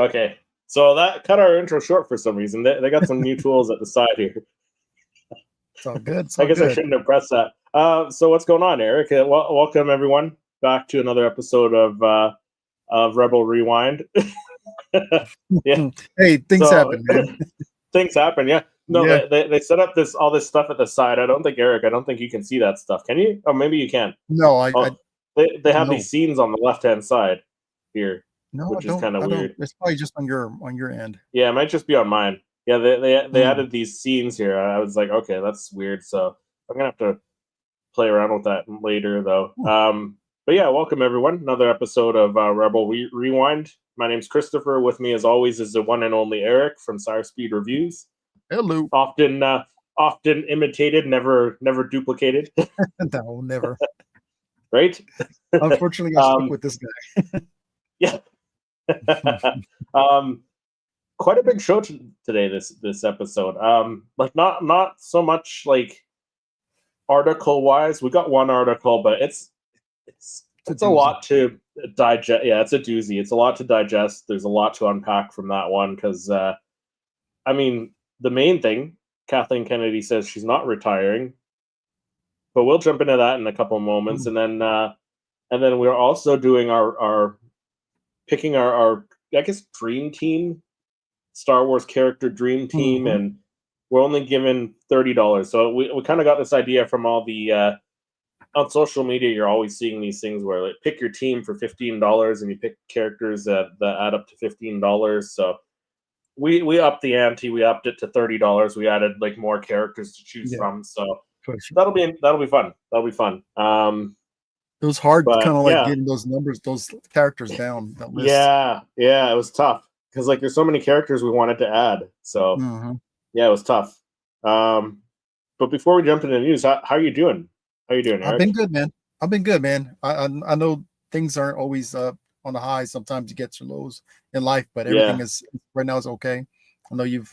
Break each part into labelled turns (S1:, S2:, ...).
S1: Okay. So that cut our intro short for some reason. They got some new tools at the side here.
S2: It's all good.
S1: I guess I shouldn't have pressed that. So what's going on, Eric? Welcome everyone back to another episode of Rebel Rewind. Yeah.
S2: Hey, things happen, man.
S1: Things happen. Yeah. No,
S2: Yeah.
S1: they set up all this stuff at the side. I don't think you can see that stuff. Can you? Oh, maybe you can.
S2: No,
S1: they have these scenes on the left hand side here.
S2: No,
S1: which is kind of weird.
S2: It's probably just on your end.
S1: Yeah, it might just be on mine. Yeah, they added these scenes here. I was like, okay, that's weird. So I'm gonna have to play around with that later, though. But yeah, welcome everyone. Another episode of Rebel Rewind. My name's Christopher. With me, as always, is the one and only Eric from Sire Speed Reviews.
S2: Hello.
S1: Often imitated, never duplicated.
S2: No, never.
S1: Right?
S2: Unfortunately, I stuck with this guy.
S1: Yeah. Quite a big show today. This episode. Like not so much like article wise. We got one article, but it's a lot to digest. Yeah, it's a doozy. It's a lot to digest. There's a lot to unpack from that one because, I mean, the main thing, Kathleen Kennedy says she's not retiring, but we'll jump into that in a couple of moments, and then we're also doing our picking our I guess dream team, Star Wars character dream team, and we're only given $30. So we kind of got this idea from all the on social media. You're always seeing these things where like pick your team for $15, and you pick characters that add up to $15. So we upped the ante. We upped it to $30. We added like more characters to choose from. So that'll be fun. That'll be fun.
S2: It was hard, kind of like getting those numbers, those characters down. That list.
S1: Yeah, it was tough because like there's so many characters we wanted to add. So yeah, it was tough. But before we jump into the news, how are you doing? How are you doing, Eric?
S2: I've been good, man. I know things aren't always on the high. Sometimes you get your lows in life, but everything is right now is okay. I know you've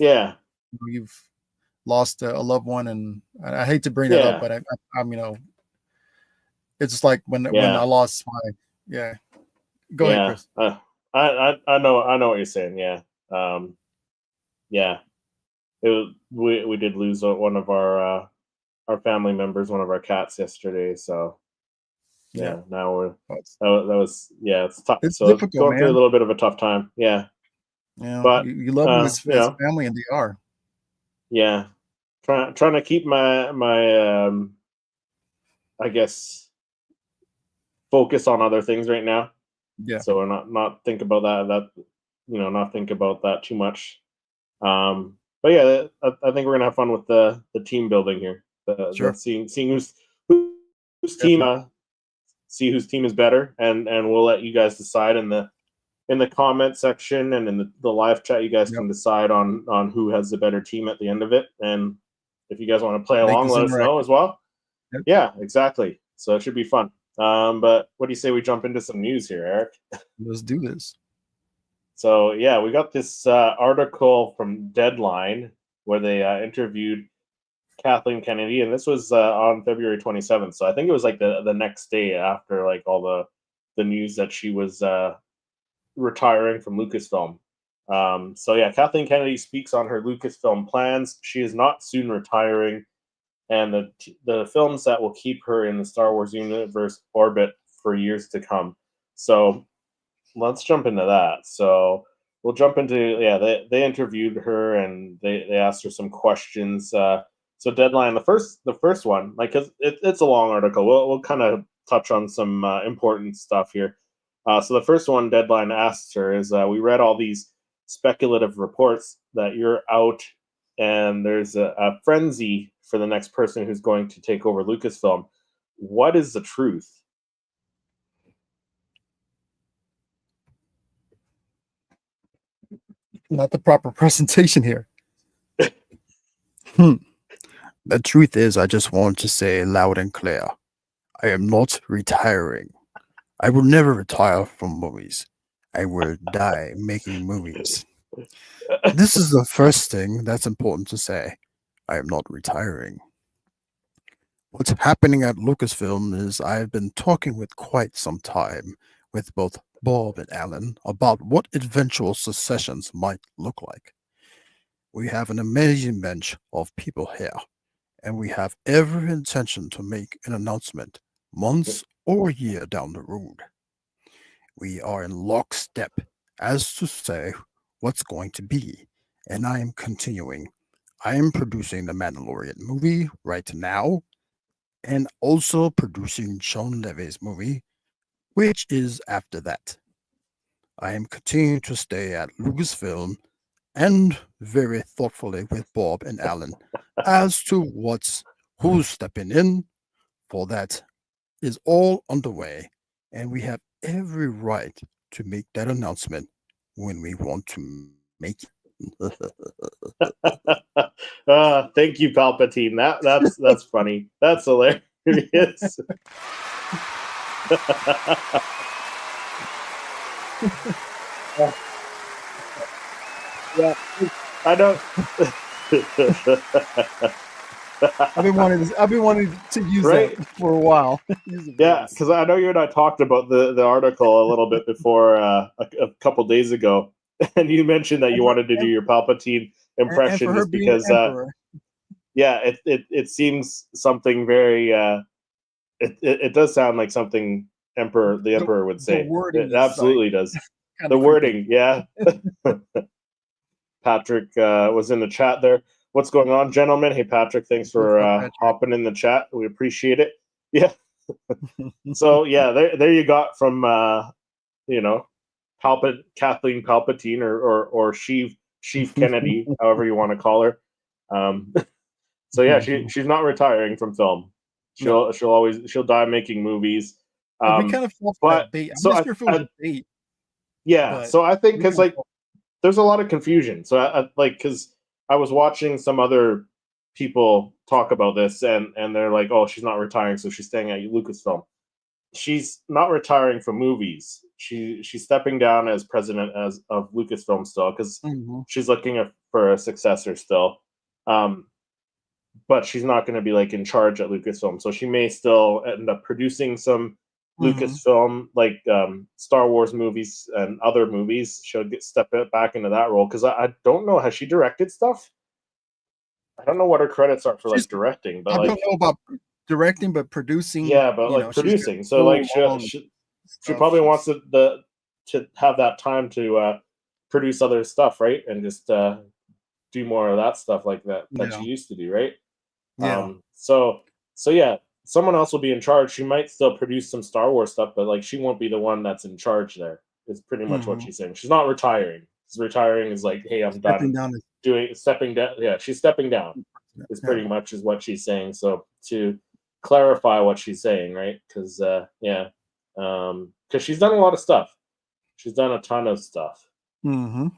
S2: lost a loved one, and I hate to bring that up, but I'm it's just like when I lost my Go ahead, Chris.
S1: I know what you're saying. Yeah. We did lose one of our family members, one of our cats yesterday. So now that was it's tough.
S2: It's
S1: so
S2: difficult,
S1: going through a little bit of a tough time. Yeah.
S2: But you love them as family, and they are.
S1: Yeah. Trying to keep my I guess focus on other things right now.
S2: Yeah.
S1: So not think about not think about that too much. But yeah, I think we're gonna have fun with the team building here. Seeing whose team see whose team is better, and we'll let you guys decide in the comment section and in the live chat. You guys can decide on who has the better team at the end of it. And if you guys want to play along, let us know as well.
S2: Yep.
S1: Yeah, exactly. So it should be fun. But what do you say we jump into some news here, Eric?
S2: Let's do this.
S1: So yeah, we got this article from Deadline where they interviewed Kathleen Kennedy, and this was on February 27th. So I think it was like the next day after like all the news that she was retiring from Lucasfilm. So yeah, Kathleen Kennedy speaks on her Lucasfilm plans. She is not soon retiring, and the films that will keep her in the Star Wars universe orbit for years to come. So let's jump into that. So we'll jump into they interviewed her and they asked her some questions. So Deadline, the first one, like, cause it's a long article. We'll kind of touch on some important stuff here. So the first one Deadline asked her is, we read all these speculative reports that you're out and there's a frenzy for the next person who's going to take over Lucasfilm. What is the truth?
S2: Not the proper presentation here. The truth is, I just want to say loud and clear, I am not retiring. I will never retire from movies. I will die making movies. This is the first thing that's important to say. I am not retiring. What's happening at Lucasfilm is I've been talking with quite some time with both Bob and Alan about what eventual successions might look like. We have an amazing bench of people here, and we have every intention to make an announcement months or a year down the road. We are in lockstep as to say what's going to be, and I am continuing. I am producing the Mandalorian movie right now, and also producing Sean Levy's movie, which is after that. I am continuing to stay at Lucasfilm and very thoughtfully with Bob and Alan as to who's stepping in for that is all underway, and we have every right to make that announcement when we want to make it.
S1: Thank you, Palpatine. That's funny. That's hilarious. Yeah, I know.
S2: I've been wanting to use
S1: Right?
S2: that for a while.
S1: Yeah, because I know you and I talked about the article a little bit before a couple days ago, and you mentioned that you wanted to do your Palpatine
S2: and
S1: impression
S2: for her
S1: just
S2: being
S1: because,
S2: emperor.
S1: yeah, it seems something very. It does sound like something the Emperor would say.
S2: wording
S1: It
S2: is
S1: absolutely does.
S2: kinda
S1: The
S2: creepy.
S1: wording, yeah. Patrick was in the chat there. What's going on, gentlemen? Hey, Patrick, thanks
S2: What's
S1: for
S2: up, Patrick?
S1: hopping in the chat. We appreciate it. Yeah. So yeah, there you got from you know, Kathleen Palpatine or Sheev Kennedy, however you want to call her. So yeah, she's not retiring from film.
S2: No.
S1: She'll die making movies.
S2: We kind of fell for that bait. I'm
S1: so
S2: not sure if it was a bait,
S1: yeah,
S2: but
S1: so I think
S2: we
S1: because
S2: kinda
S1: like there's a lot of confusion. So like because I was watching some other people talk about this and they're like, oh, she's not retiring, so she's staying at Lucasfilm. She's not retiring from movies. She's stepping down as president of Lucasfilm still because
S2: Mhm.
S1: she's looking for a successor still. Um, but she's not going to be like in charge at Lucasfilm. So she may still end up producing some
S2: Mhm.
S1: Lucasfilm like Star Wars movies and other movies. She'll step back into that role because I don't know, has she directed stuff? I don't know what her credits are for
S2: She's
S1: like directing, but
S2: I don't
S1: like
S2: know about directing, but producing,
S1: yeah, but like
S2: she's got
S1: producing. So like
S2: full on
S1: she
S2: stuff.
S1: probably wants to have that time to produce other stuff, right? And just do more of that stuff like that she
S2: Yeah.
S1: used to do, right?
S2: Yeah.
S1: So yeah, someone else will be in charge. She might still produce some Star Wars stuff, but like she won't be the one that's in charge there. Is pretty much what
S2: Mhm.
S1: she's saying. She's not retiring. 'Cause retiring is like, hey, I'm
S2: Stepping
S1: done
S2: down as
S1: stepping down. Yeah, she's stepping down. Is
S2: yeah.
S1: pretty much is what she's saying. So to clarify what she's saying, right? Because yeah, because she's done a lot of stuff. She's done a ton of stuff.
S2: Mhm.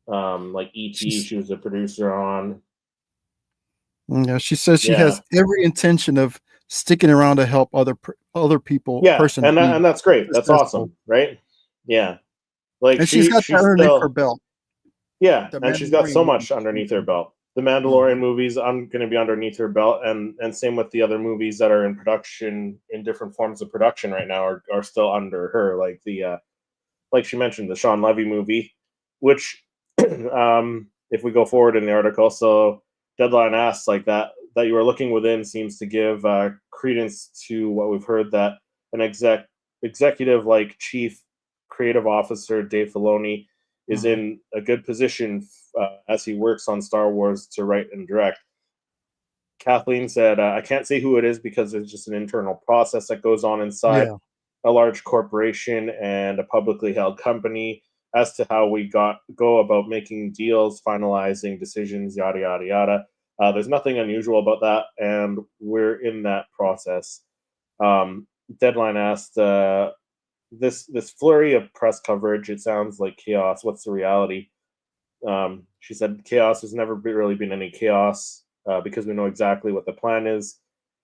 S1: Like E.T.
S2: She's
S1: She was a producer on.
S2: yeah, she says she
S1: Yeah,
S2: has every intention of sticking around to help other people
S1: yeah,
S2: person be
S1: and that's great. That's
S2: successful.
S1: awesome, right? Yeah, like
S2: And she's got that
S1: she's
S2: underneath her
S1: still
S2: belt.
S1: yeah,
S2: The
S1: and she's got
S2: Mandalorian
S1: so
S2: movie
S1: much underneath her
S2: underneath her belt.
S1: belt. The Mandalorian
S2: Mhm.
S1: movies, I'm going to be underneath her belt, and same with the other movies that are in production in different forms of production right now are still under her. Like the like she mentioned, the Shawn Levy movie, which if we go forward in the article, so Deadline asks like that you are looking within seems to give credence to what we've heard that an executive like chief creative officer Dave Filoni is
S2: Mhm.
S1: in a good position as he works on Star Wars to write and direct. Kathleen said, I can't say who it is because it's just an internal process that goes on inside
S2: Yeah.
S1: a large corporation and a publicly held company as to how we go about making deals, finalizing decisions, yada yada yada. There's nothing unusual about that, and we're in that process. Um, Deadline asked, this flurry of press coverage. It sounds like chaos. What's the reality? She said chaos has never really been any chaos because we know exactly what the plan is,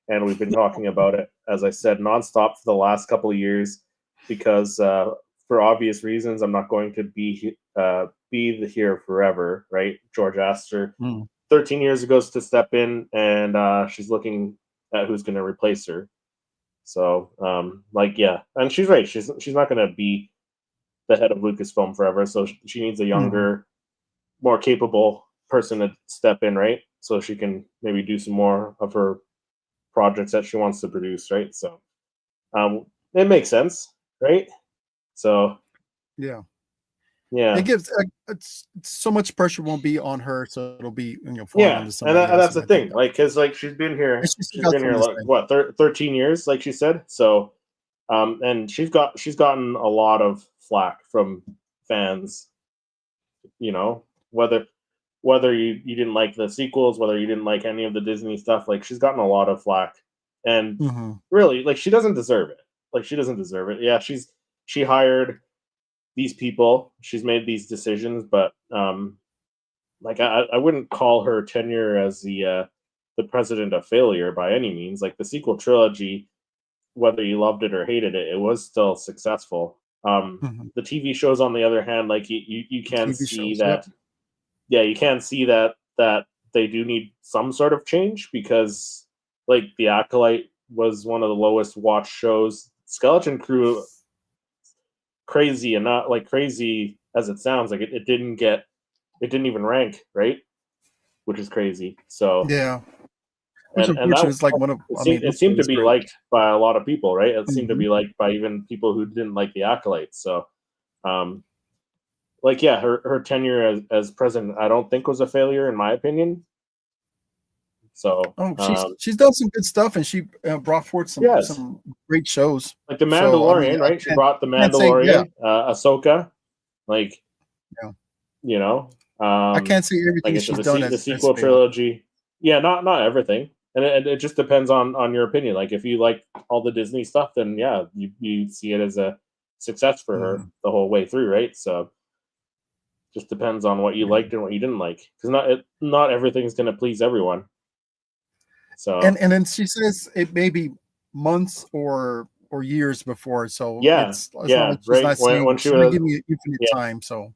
S1: and we've been talking about it, as I said, nonstop for the last couple of years. Because for obvious reasons, I'm not going to be here forever, right? George asked her
S2: Mm.
S1: 13 years ago to step in, and she's looking at who's going to replace her. So, like, yeah, and she's right. She's not going to be the head of Lucasfilm forever, so she needs a younger, more capable person to step in, right? So she can maybe do some more of her projects that she wants to produce, right? So it makes sense, right? So
S3: Yeah.
S1: yeah,
S3: It gives it's so much pressure won't be on her, so it'll be falling onto
S1: and
S3: somebody else.
S1: that's the
S3: I think
S1: thing, like, because like she's been here
S3: got something to
S1: like
S3: say.
S1: what 13 years, like she said. So and she's gotten a lot of flack from fans, you know, whether you didn't like the sequels, whether you didn't like any of the Disney stuff, like she's gotten a lot of flack, and really, like, she doesn't deserve it. Like, she doesn't deserve it. Yeah, she hired these people, she's made these decisions, but like I wouldn't call her tenure as the president a failure by any means. Like, the sequel trilogy, whether you loved it or hated it, it was still successful. The TV shows, on the other hand, like you can
S3: TV
S1: see
S3: shows,
S1: that. Yeah, you can see that they do need some sort of change, because like The Acolyte was one of the lowest watched shows. Skeleton Crew, crazy and not like crazy as it sounds, like it didn't even rank, right? Which is crazy. So
S3: yeah. Which
S1: and that
S3: unfortunately is like one of
S1: it seemed to be liked by a lot of people, right? It seemed to
S3: Mhm.
S1: be liked by even people who didn't like The Acolyte. So like, yeah, her tenure as president, I don't think was a failure, in my opinion. So
S3: she's done some good stuff, and she brought forth
S1: yes,
S3: some great shows.
S1: like The
S3: So I
S1: Mandalorian,
S3: mean,
S1: right? She brought The
S3: can't say
S1: Mandalorian, Ahsoka, like,
S3: Yeah.
S1: you know,
S3: I can't say
S1: like
S3: everything
S1: I said,
S3: she's done
S1: the
S3: as
S1: sequel
S3: failed.
S1: trilogy. Yeah, not everything, and it just depends on your opinion. Like, if you like all the Disney stuff, then yeah, you see it as a success for her the whole way through, right? So just depends on what you liked and what you didn't like, because not everything's going to please everyone. So
S3: And then she says it may be months or years before, so
S1: yeah,
S3: it's not
S1: yeah,
S3: like she's
S1: right.
S3: not saying
S1: When she
S3: she's not
S1: was
S3: giving you infinite time. So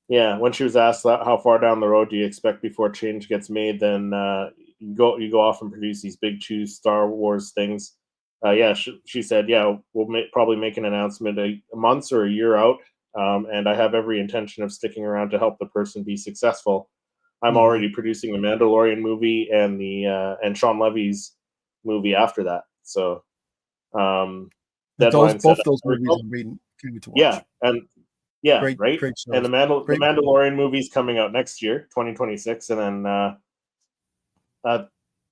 S1: yeah, when she was asked how far down the road do you expect before change gets made, then you go off and produce these big two Star Wars things. Yeah, she said, yeah, we'll probably make an announcement a months or a year out, and I have every intention of sticking around to help the person be successful. I'm already producing the Mandalorian movie and and SHAWN Levy's movie after that. So Deadline said,
S3: both those movies I'm waiting to watch.
S1: yeah, and yeah,
S3: Great
S1: right.
S3: shows.
S1: And the Mandalorian movie's coming out next year, 2026, and then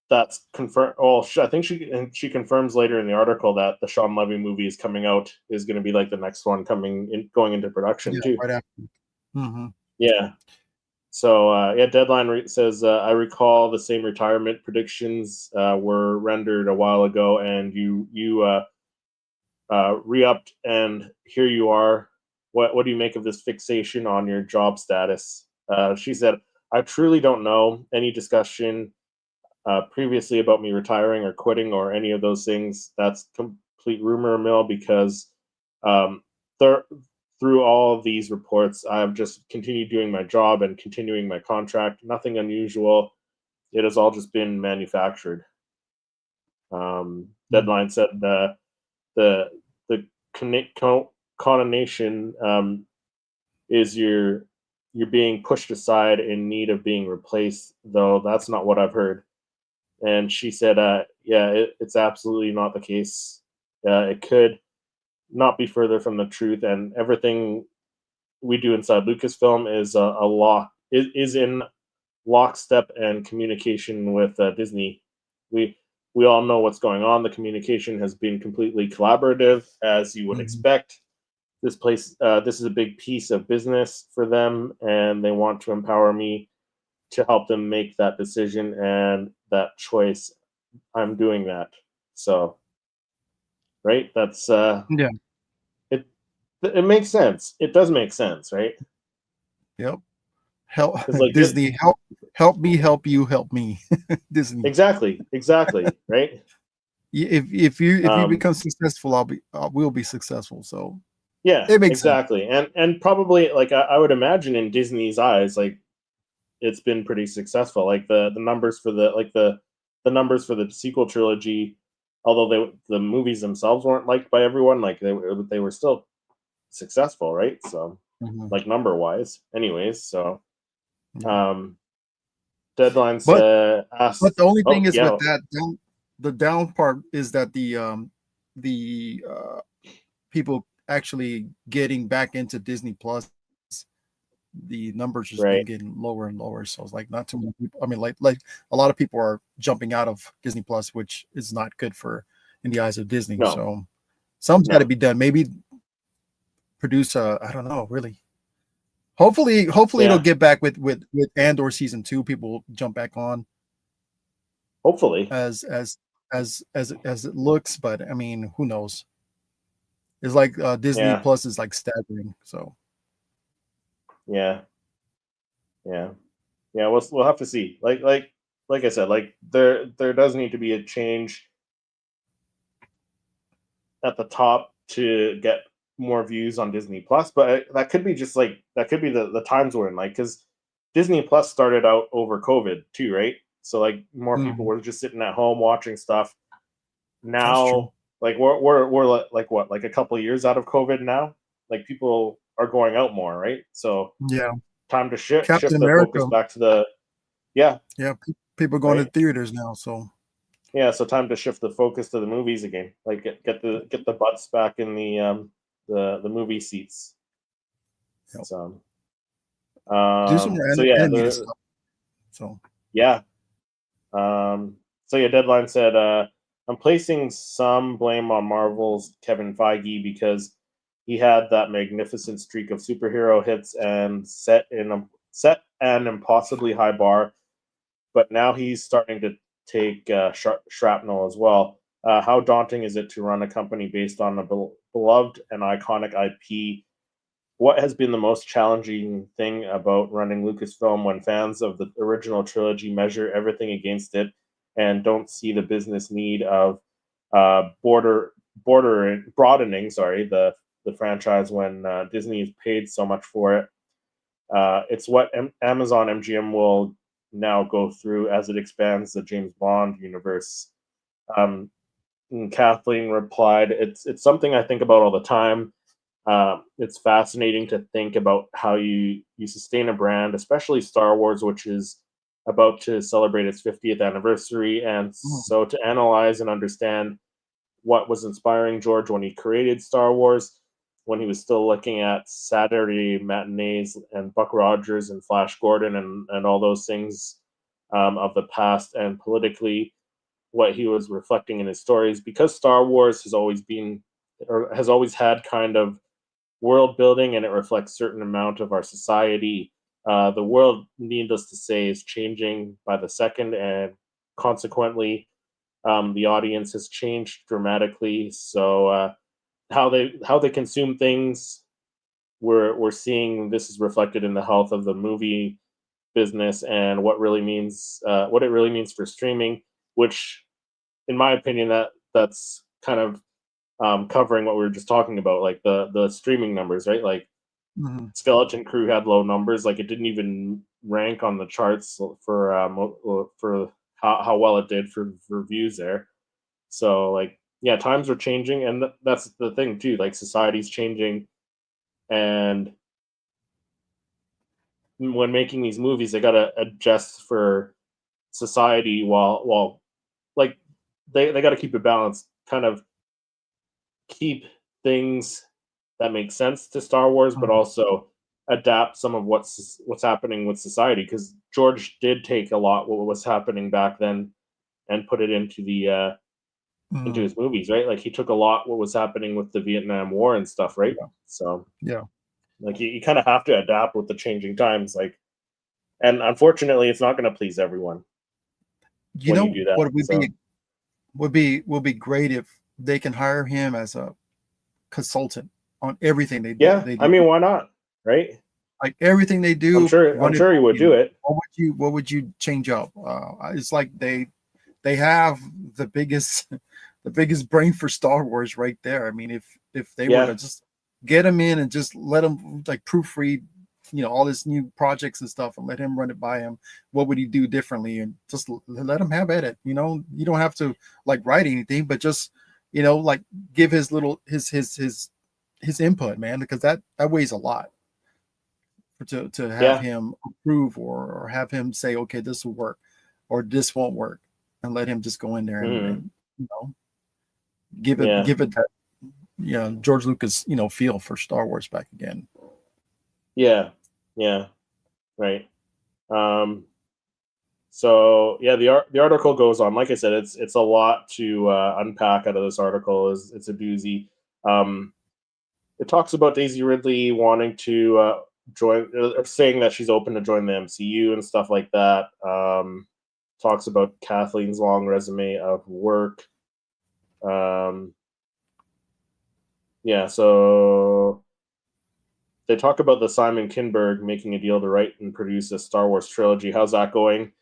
S1: that's confirmed. Oh, I think she confirms later in the article that the SHAWN Levy movie is coming out, is going to be like the next one going into production too.
S3: Right after.
S1: Yeah. So yeah, Deadline says, I recall the same retirement predictions were rendered a while ago, and you re-upped, and here you are. What do you make of this fixation on your job status? She said, I truly don't know. Any discussion previously about me retiring or quitting or any of those things, that's complete rumor mill, because through all of these reports, I've just continued doing my job and continuing my contract. Nothing unusual. It has all just been manufactured. Deadline said the connotation is you're being pushed aside in need of being replaced, though that's not what I've heard. And she said, yeah, it's absolutely not the case. It could not be further from the truth, and everything we do inside Lucasfilm is in lockstep and communication with Disney. We all know what's going on. The communication has been completely collaborative, as you would expect. This is a big piece of business for them, and they want to empower me to help them make that decision and that choice. I'm doing that. So, right? That's
S3: Yeah.
S1: It makes sense. It does make sense, right?
S3: Yep. Help
S1: like
S3: Disney, help me, help you, help me. Disney.
S1: Exactly, right?
S3: If you become successful, we'll be successful. So
S1: yeah,
S3: it makes
S1: exactly.
S3: sense.
S1: And probably, like, I would imagine in Disney's eyes, like, it's been pretty successful. Like the numbers for the numbers for the sequel trilogy, although the movies themselves weren't liked by everyone, like they were still successful, right? So like number wise, anyways. So Deadline
S3: But
S1: asked.
S3: but the only thing is
S1: yeah,
S3: with that the down part is that the people actually getting back into Disney Plus, the numbers just been
S1: right.
S3: getting lower and lower. So it's like not too many people. I mean, like a lot of people are jumping out of Disney Plus, which is not good for in the eyes of Disney.
S1: No,
S3: So something's got to
S1: no.
S3: be done. Maybe produce a, I don't know, really. Hopefully it'll
S1: Yeah,
S3: get back with Andor season 2. People will jump back on
S1: hopefully.
S3: as it looks, but I mean, who knows? It's like Disney
S1: Yeah,
S3: Plus is like staggering. So
S1: yeah, yeah, yeah. We'll have to see. Like I said, like there does need to be a change at the top to get more views on Disney Plus, but that could be just like that could be the times we're in, like because Disney Plus started out over COVID too, right? So like more people were just sitting at home watching stuff.
S3: that's true.
S1: Now, like we're like what, like a couple of years out of COVID now. Like people are going out more, right? So
S3: Yeah,
S1: time to
S3: Captain
S1: shift the
S3: America.
S1: focus back to the yeah,
S3: Yeah, people going to
S1: right.
S3: theaters now. So
S1: Yeah, so time to shift the focus to the movies again. Like get the butts back in the movie seats.
S3: you know,
S1: So
S3: do some more
S1: so yeah,
S3: animated stuff. So
S1: yeah. So yeah, Deadline said I'm placing some blame on Marvel's Kevin Feige because he had that magnificent streak of superhero hits and set an impossibly high bar, but now he's starting to take shrapnel as well. How daunting is it to run a company based on a beloved and iconic IP? What has been the most challenging thing about running Lucasfilm when fans of the original trilogy measure everything against it and don't see the business need of broadening, sorry, the franchise when Disney has paid so much for it? It's what Amazon MGM will now go through as it expands the James Bond universe. Um, and Kathleen replied, "It's something I think about all the time. It's fascinating to think about how you sustain a brand, especially Star Wars, which is about to celebrate its 50th anniversary, and so to analyze and understand what was inspiring George when he created Star Wars, when he was still looking at Saturday matinees and Buck Rogers and Flash Gordon and all those things of the past, and politically what he was reflecting in his stories, because Star Wars has always been or has always had kind of world building and it reflects certain amount of our society. The world, needless to say, is changing by the second, and consequently, the audience has changed dramatically. So how they consume things, we're seeing this is reflected in the health of the movie business and what it really means for streaming, which, in my opinion, that's kind of covering what we were just talking about, like the streaming numbers, right? Like Skeleton Crew had low numbers, like it didn't even rank on the charts for how well it did for views there. So like yeah, times are changing, and that's the thing too. Like society's changing, and when making these movies, they gotta adjust for society while like they got to keep it balanced, kind of keep things that make sense to Star Wars, but also adapt some of what's happening with society. Because George did take a lot what was happening back then and put it into his movies, right? Like he took a lot what was happening with the Vietnam War and stuff, right?
S3: yeah,
S1: So
S3: yeah.
S1: like you kind of have to adapt with the changing times, like, and unfortunately, it's not going to please everyone
S3: You
S1: when you
S3: know
S1: do that.
S3: what
S1: So
S3: would be great if they can hire him as a consultant on everything
S1: yeah,
S3: they
S1: I
S3: do.
S1: mean, why not, right?
S3: Like everything they
S1: I'm
S3: do,
S1: sure. I'm
S3: run it
S1: sure he
S3: by
S1: would do
S3: him.
S1: it.
S3: What would you change up? It's like they have the biggest the biggest brain for Star Wars right there. I mean, if they were to
S1: Yeah,
S3: just get him in and just let him like proofread, all this new projects and stuff, and let him run it by him, what would he do differently? And just let him have at it. You don't have to like write anything, but just like give his little his his input, man, because that weighs a lot to have
S1: Yeah.
S3: him approve or have him say, okay, this will work or this won't work, and let him just go in there and give it
S1: Yeah.
S3: that George Lucas feel for Star Wars back again.
S1: Yeah. Right. So yeah, the article goes on. Like I said, it's a lot to unpack out of this article. It's a doozy. It talks about Daisy Ridley wanting to join, saying that she's open to join the MCU and stuff like that. Talks about Kathleen's long resume of work. Yeah, so they talk about the Simon Kinberg making a deal to write and produce a Star Wars trilogy. How's that going?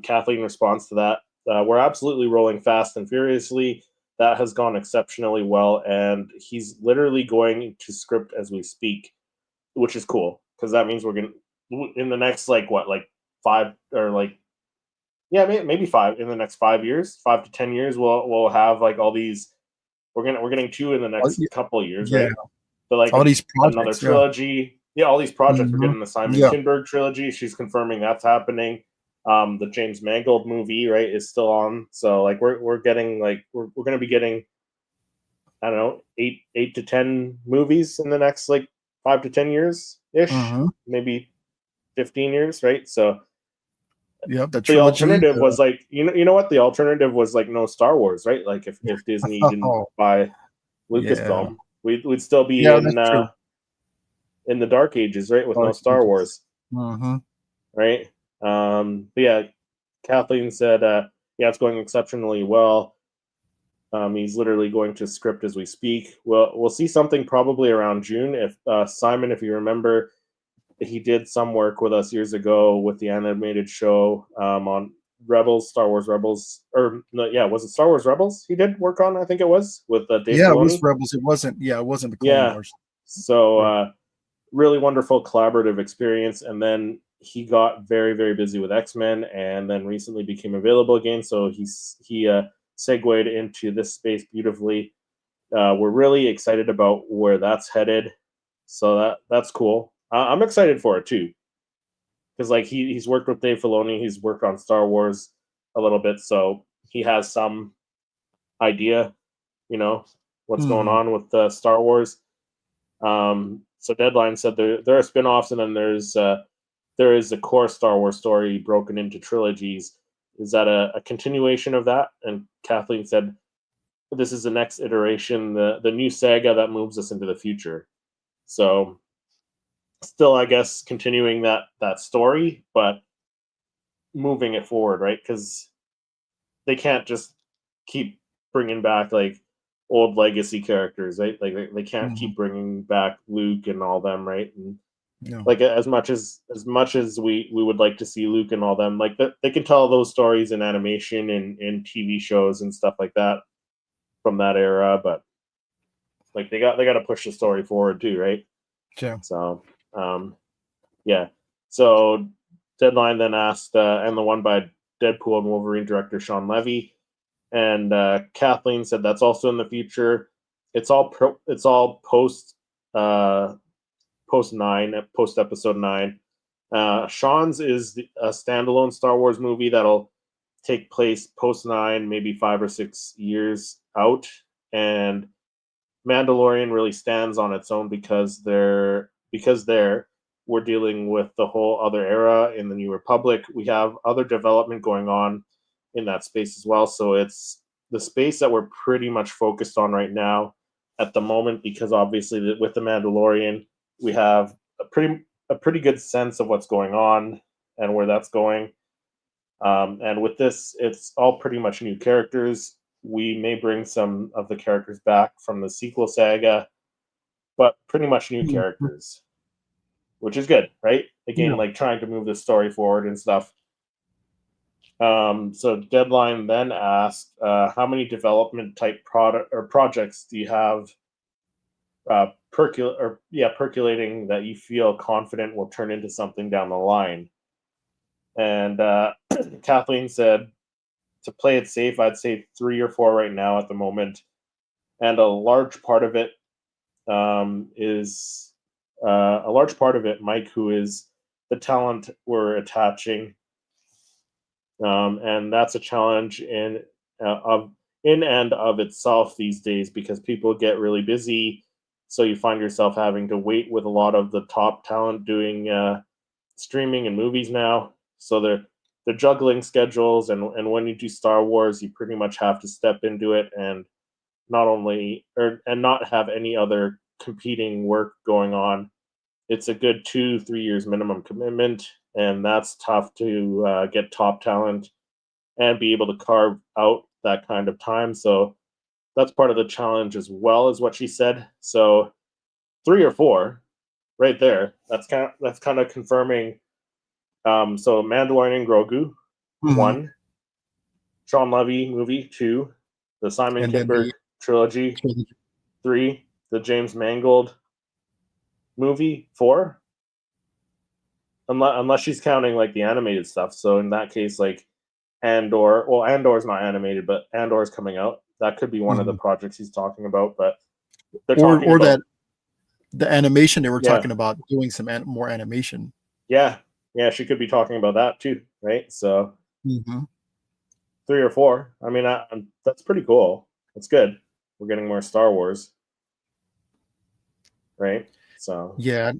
S1: Kathleen responds to that. We're absolutely rolling fast and furiously. That has gone exceptionally well, and he's literally going to script as we speak, which is cool because that means we're gonna in the next like 5 or maybe 5 in the next 5 years, 5 to 10 years. We'll have like all these. We're getting 2 in the next couple of years, right? But like
S3: all these projects,
S1: another trilogy. Yeah, all these projects. We're getting the Simon Kinberg trilogy. She's confirming that's happening. The James Mangold movie, right, is still on. So like we're getting like we're gonna be getting, I don't know, 8 to 10 movies in the next like 5 to 10 years ish, maybe 15 years, right? So the alternative was like you know what the alternative was, like no Star Wars, right? Like if Disney didn't buy Lucasfilm, we'd still be in the dark ages, right, with no Star Wars, right? But yeah, Kathleen said, yeah, it's going exceptionally well. He's literally going to script as we speak. We'll see something probably around June. If Simon, if you remember, he did some work with us years ago with the animated show on Rebels, Star Wars Rebels, or no, yeah, was it Star Wars Rebels? He did work on, I think it was with Dave Filoni.
S3: It was Rebels. It wasn't the Clone Wars.
S1: So really wonderful collaborative experience, and then he got very, very busy with X-Men, and then recently became available again. So he segued into this space beautifully. We're really excited about where that's headed. So that's cool. I'm excited for it too, because like he's worked with Dave Filoni, he's worked on Star Wars a little bit, so he has some idea, what's going on with Star Wars. So Deadline said there are spin-offs, and then there is a core Star Wars story broken into trilogies. Is that a continuation of that? And Kathleen said, this is the next iteration, the new saga that moves us into the future. So still, I guess, continuing that story, but moving it forward, right? Because they can't just keep bringing back like old legacy characters, right? Like they can't keep bringing back Luke and all them, right? And like as much as we would like to see Luke and all them, like they can tell those stories in animation and in TV shows and stuff like that from that era, but like they got to push the story forward too, right?
S3: Yeah.
S1: So yeah. So Deadline then asked, and the one by Deadpool and Wolverine director Shawn Levy, and Kathleen said that's also in the future. It's all post episode 9. Shawn's is a standalone Star Wars movie that'll take place post 9, maybe 5 or 6 years out, and Mandalorian really stands on its own because we're dealing with the whole other era in the New Republic. We have other development going on in that space as well. So it's the space that we're pretty much focused on right now at the moment, because obviously with the Mandalorian, we have a pretty good sense of what's going on and where that's going. And with this, it's all pretty much new characters. We may bring some of the characters back from the sequel saga, but pretty much new characters, which is good, right? Again, like trying to move the story forward and stuff. So Deadline then asked, how many development type projects do you have percolating that you feel confident will turn into something down the line? And Kathleen said, to play it safe, I'd say 3 or 4 right now at the moment. And a large part of it is a large part of it. Mike, who is the talent we're attaching, and that's a challenge in and of itself these days because people get really busy. So you find yourself having to wait with a lot of the top talent doing streaming and movies now. So they're juggling schedules, and when you do Star Wars, you pretty much have to step into it and not have any other competing work going on. It's a good 2-3 years minimum commitment, and that's tough to get top talent and be able to carve out that kind of time. So that's part of the challenge as well, is what she said. So 3 or 4, right there. That's kind of confirming. So Mandalorian Grogu, 1, Shawn Levy movie 2, the Simon
S3: And then
S1: Kinberg trilogy 3, the James Mangold movie 4. Unless she's counting like the animated stuff. So in that case, like Andor, well, Andor's not animated, but Andor's coming out. That could be one of the projects he's talking about. But they're talking about
S3: that the animation they were talking about doing some more animation.
S1: Yeah, she could be talking about that too, right? So 3 or 4. I mean, that's pretty cool. That's good. We're getting more Star Wars, right? So
S3: yeah,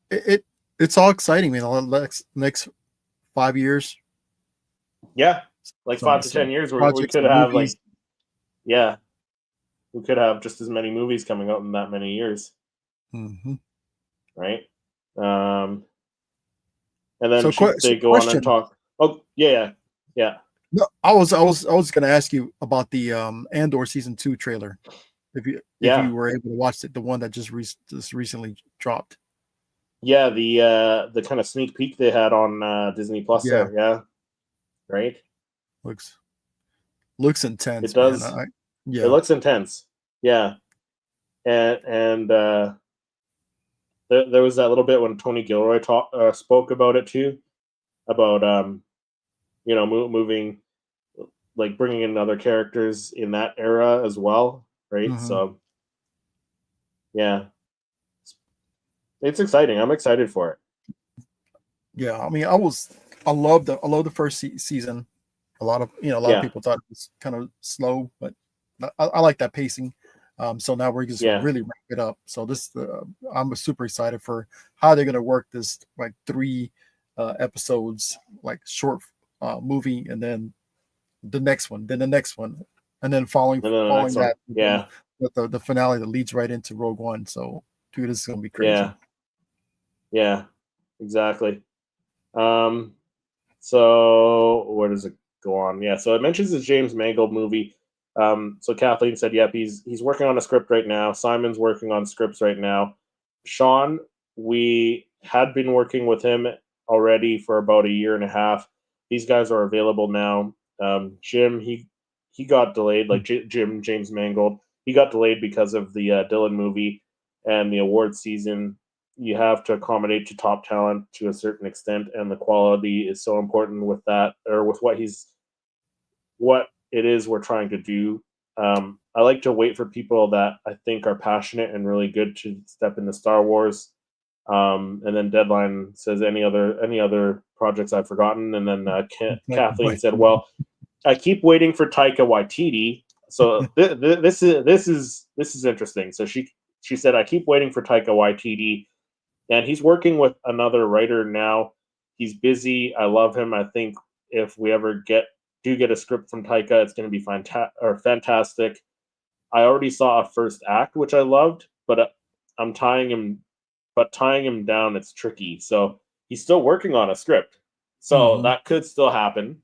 S3: it's all exciting, man. Next 5 years.
S1: Yeah, like 5 to 10 years, we could have movies. We could have just as many movies coming out in that many years, right? And then they go on and talk. Oh, yeah.
S3: No, I was going to ask you about the Andor season 2 trailer. If you were able to watch it, the one that just recently dropped.
S1: Yeah, the kind of sneak peek they had on Disney Plus there. Yeah. Right.
S3: Looks intense.
S1: It does.
S3: Man.
S1: It looks intense. Yeah. And there was that little bit when Tony Gilroy spoke about it too, about moving, like bringing in other characters in that era as well, right? So yeah, it's exciting. I'm excited for it.
S3: Yeah, I mean, I love the first season. A lot of people thought it was kind of slow, but I like that pacing. So now we're just really ramp it up. So I'm super excited for how they're gonna work this like 3 episodes, like short movie, and then the next one, and then following that, the finale that leads right into Rogue One. So dude, this is gonna be crazy.
S1: Yeah, exactly. So where does it go on? Yeah, so it mentions the James Mangold movie. So Kathleen said, yep, he's working on a script right now. Simon's working on scripts right now. Sean, we had been working with him already for about 1.5 years. These guys are available now. Jim, he got delayed, like James Mangold. He got delayed because of the Dylan movie and the award season. You have to accommodate to top talent to a certain extent, and the quality is so important with that, or with what it is we're trying to do. I like to wait for people that I think are passionate and really good to step into Star Wars. And then Deadline says any other projects I've forgotten, and then Kathleen said, "Well, I keep waiting for Taika Waititi." So this is interesting. So she said, "I keep waiting for Taika Waititi." And he's working with another writer now. He's busy. I love him. I think if we ever get a script from Taika, it's going to be fantastic. I already saw a first act, which I loved, but I'm tying him down, it's tricky. So he's still working on a script. So that could still happen,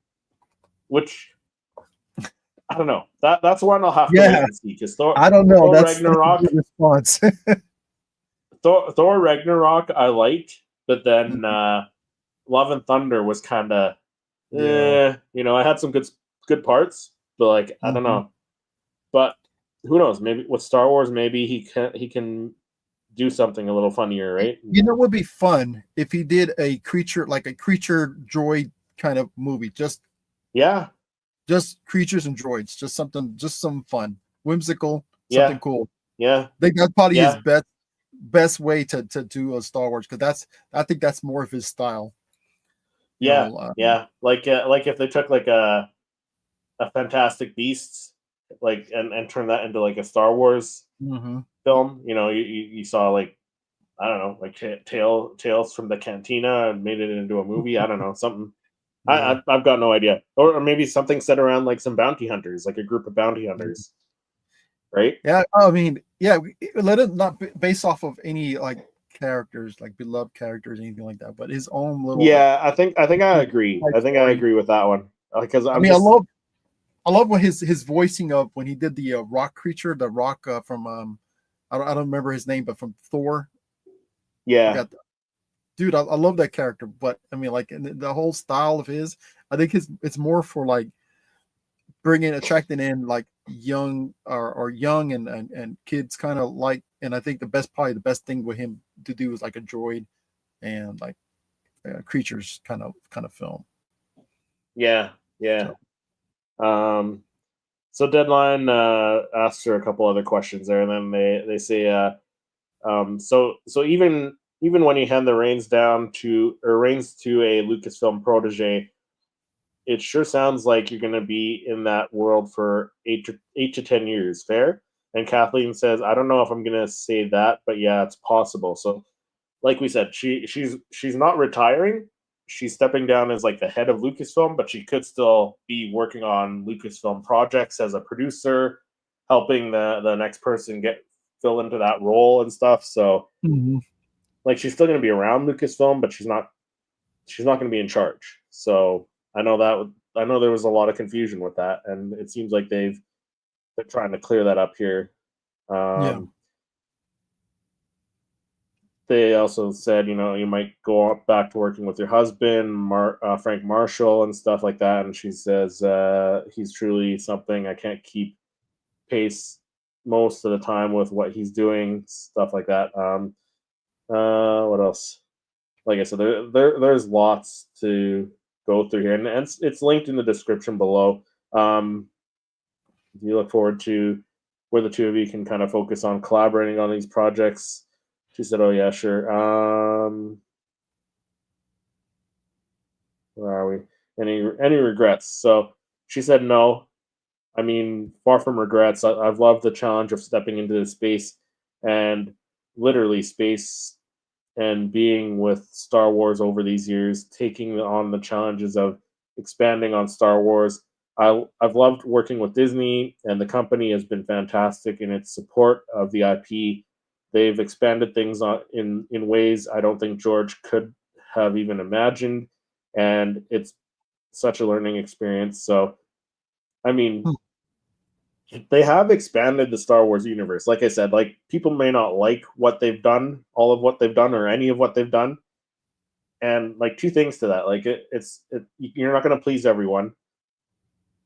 S1: which I don't know. That's one I'll have to wait and see. Because
S3: I don't know. That's
S1: Ragnarok.
S3: That's a good response.
S1: Thor Ragnarok I liked, but then Love and Thunder was kind of, I had some good parts, but like I don't know. But who knows? Maybe with Star Wars, maybe he can do something a little funnier, right?
S3: You know, it would be fun if he did a creature droid kind of movie. Just creatures and droids. Just some fun, whimsical, something cool.
S1: Yeah,
S3: I think that's probably his best way to do a Star Wars, because I think that's more of his style.
S1: Yeah, like if they took like a Fantastic Beasts, like and turned that into like a Star Wars film. You know, you saw like, I don't know, like Tales from the Cantina and made it into a movie. I don't know, something.
S3: Yeah.
S1: I've got no idea, or maybe something set around like some bounty hunters, like a group of bounty hunters, right?
S3: Yeah, I mean, yeah, let it not be based off of any like characters, like beloved characters, anything like that, but his own little.
S1: Yeah, I think I agree. I think I agree with that one, because
S3: I mean, I love what his voicing of when he did the rock creature, the rock from I don't remember his name, but from Thor.
S1: Yeah,
S3: dude, I love that character, but I mean, like the whole style of his, I think it's more for like attracting in like young or young and kids kind of like, and I think probably the best thing with him to do is like a droid and like creatures kind of film.
S1: yeah. So Deadline asks her a couple other questions there, and then they say, so even when you hand the reins to a Lucasfilm protege, it sure sounds like you're going to be in that world for 8 to 10 years. Fair? And Kathleen says, I don't know if I'm going to say that, but yeah, it's possible. So, like we said, she's not retiring. She's stepping down as like the head of Lucasfilm, but she could still be working on Lucasfilm projects as a producer, helping the next person fill into that role and stuff. So, like, she's still going to be around Lucasfilm, but she's not going to be in charge. So I know there was a lot of confusion with that, and it seems like they're trying to clear that up here. They also said, you might go back to working with your husband, Frank Marshall, and stuff like that. And she says, he's truly something. I can't keep pace most of the time with what he's doing, stuff like that. What else? Like I said, there's lots to go through here, and it's linked in the description below. You look forward to where the two of you can kind of focus on collaborating on these projects. She said, oh yeah, sure. Where are we? Any regrets? So she said no. I mean, far from regrets. I've loved the challenge of stepping into the space, and literally space, and being with Star Wars over these years, taking on the challenges of expanding on Star Wars. I've loved working with Disney, and the company has been fantastic in its support of the IP. They've expanded things in ways I don't think George could have even imagined, and it's such a learning experience. So, I mean, they have expanded the Star Wars universe. Like I said, like, people may not like what they've done, all of what they've done, or any of what they've done. And like, two things to that, like you're not going to please everyone,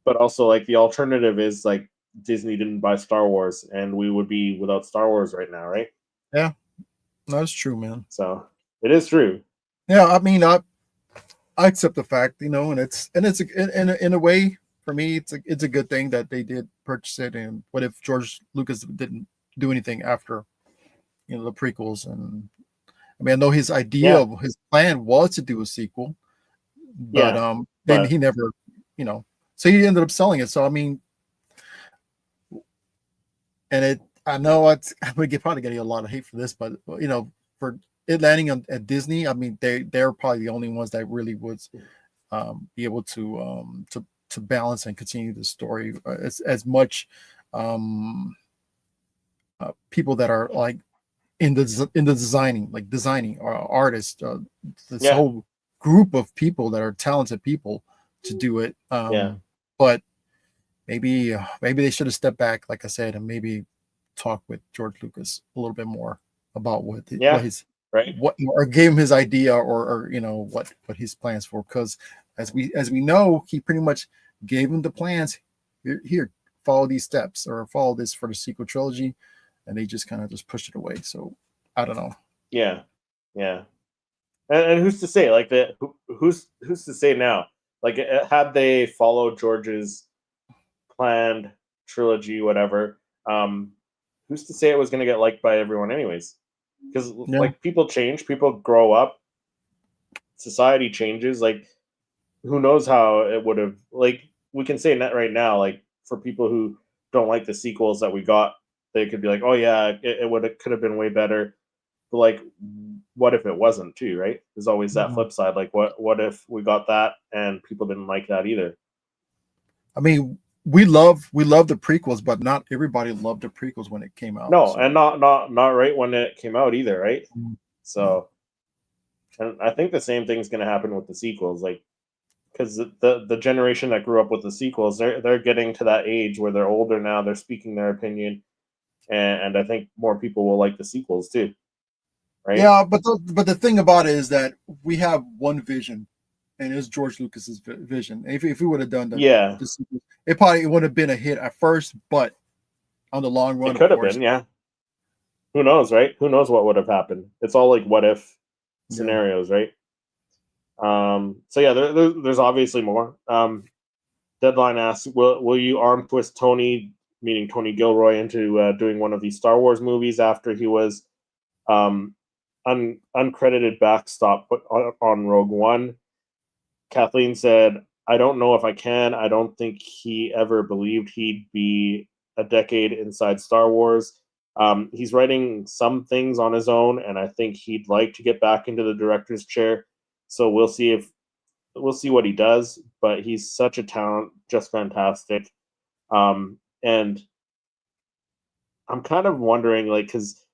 S1: but also like the alternative is like Disney didn't buy Star Wars, and we would be without Star Wars right now, right?
S3: Yeah, that's true, man.
S1: So it is true.
S3: Yeah, I mean, I accept the fact, and it's in a way, for me, it's a good thing that they did purchase it. And what if George Lucas didn't do anything after, the prequels? And I mean, I know his his plan was to do a sequel, but then he never, so he ended up selling it. So I mean, and I know I'm probably getting a lot of hate for this, but for it landing at Disney, I mean, they're probably the only ones that really would be able to balance and continue the story as much people that are like in the designing or artists, this whole group of people that are talented people to do it. But maybe they should have stepped back, like I said, and maybe talk with George Lucas a little bit more about what or gave him his idea or what his plans for, because as we know, he pretty much gave him the plans. Here, follow these steps or follow this for the sequel trilogy, and they just kind of just pushed it away. So I don't know.
S1: Yeah. And who's to say? Like, who's to say now? Like, had they followed George's planned trilogy, whatever, who's to say it was going to get liked by everyone anyways? because
S3: Yeah.
S1: like people change, people grow up, society changes. Like who knows how it would have, like we can say that right now, like for people who don't like the sequels that we got, they could be like, oh yeah, it could have been way better. But like, what if it wasn't too, right? There's always that
S3: Mhm.
S1: flip side. Like what if we got that and people didn't like that either?
S3: I mean, we love the prequels, but not everybody loved the prequels when it came out.
S1: No,
S3: So
S1: and not right when it came out either, right?
S3: Mhm.
S1: So, and I think the same thing's going to happen with the sequels, like because the generation that grew up with the sequels, they're getting to that age where they're older now, they're speaking their opinion, and I think more people will like the sequels too, right?
S3: yeah, but the thing about it is that we have one vision, and it's George Lucas's vision. If we would have done
S1: Yeah,
S3: the sequels, it would have been a hit at first, but on the long run,
S1: it
S3: of
S1: could have
S3: course,
S1: been, yeah. Who knows, right? Who knows what would have happened? It's all like what if
S3: yeah.
S1: scenarios, right? So yeah, there's obviously more. Deadline asks, will you arm twist Tony, meaning Tony Gilroy, into doing one of these Star Wars movies after he was um, uncredited backstop put on Rogue One? Kathleen said, I don't know if I can. I don't think he ever believed he'd be a decade inside Star Wars. He's writing some things on his own, and I think he'd like to get back into the director's chair. So we'll see what he does. But he's such a talent, just fantastic. And I'm kind of wondering, like, because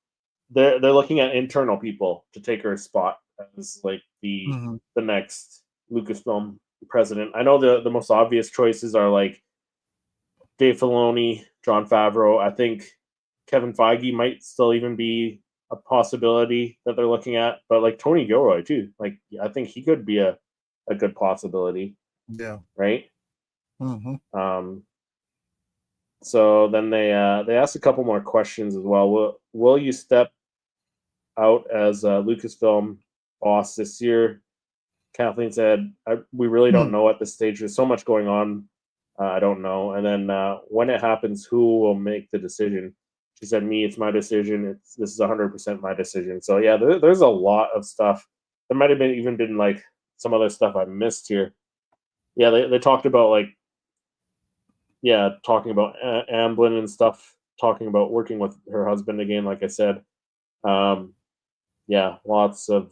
S1: they're looking at internal people to take her spot as like
S3: Mhm.
S1: the next Lucasfilm president. I know the most obvious choices are like Dave Filoni, John Favreau. I think Kevin Feige might still even be a possibility that they're looking at, but like Tony Gilroy too. Like I think he could be a good possibility,
S3: Yeah.
S1: right?
S3: Mhm.
S1: So then they asked a couple more questions as well. Will you step out as a Lucasfilm boss this year? Kathleen said, "We really don't
S3: Hmm.
S1: know at this stage. There's so much going on. I don't know." And then when it happens, who will make the decision? She said, "Me. It's my decision. This is 100% my decision." So yeah, there's a lot of stuff. There might have been even been like some other stuff I missed here. Yeah, they talked about like talking about Amblin and stuff. Talking about working with her husband again, like I said. Um, yeah, lots of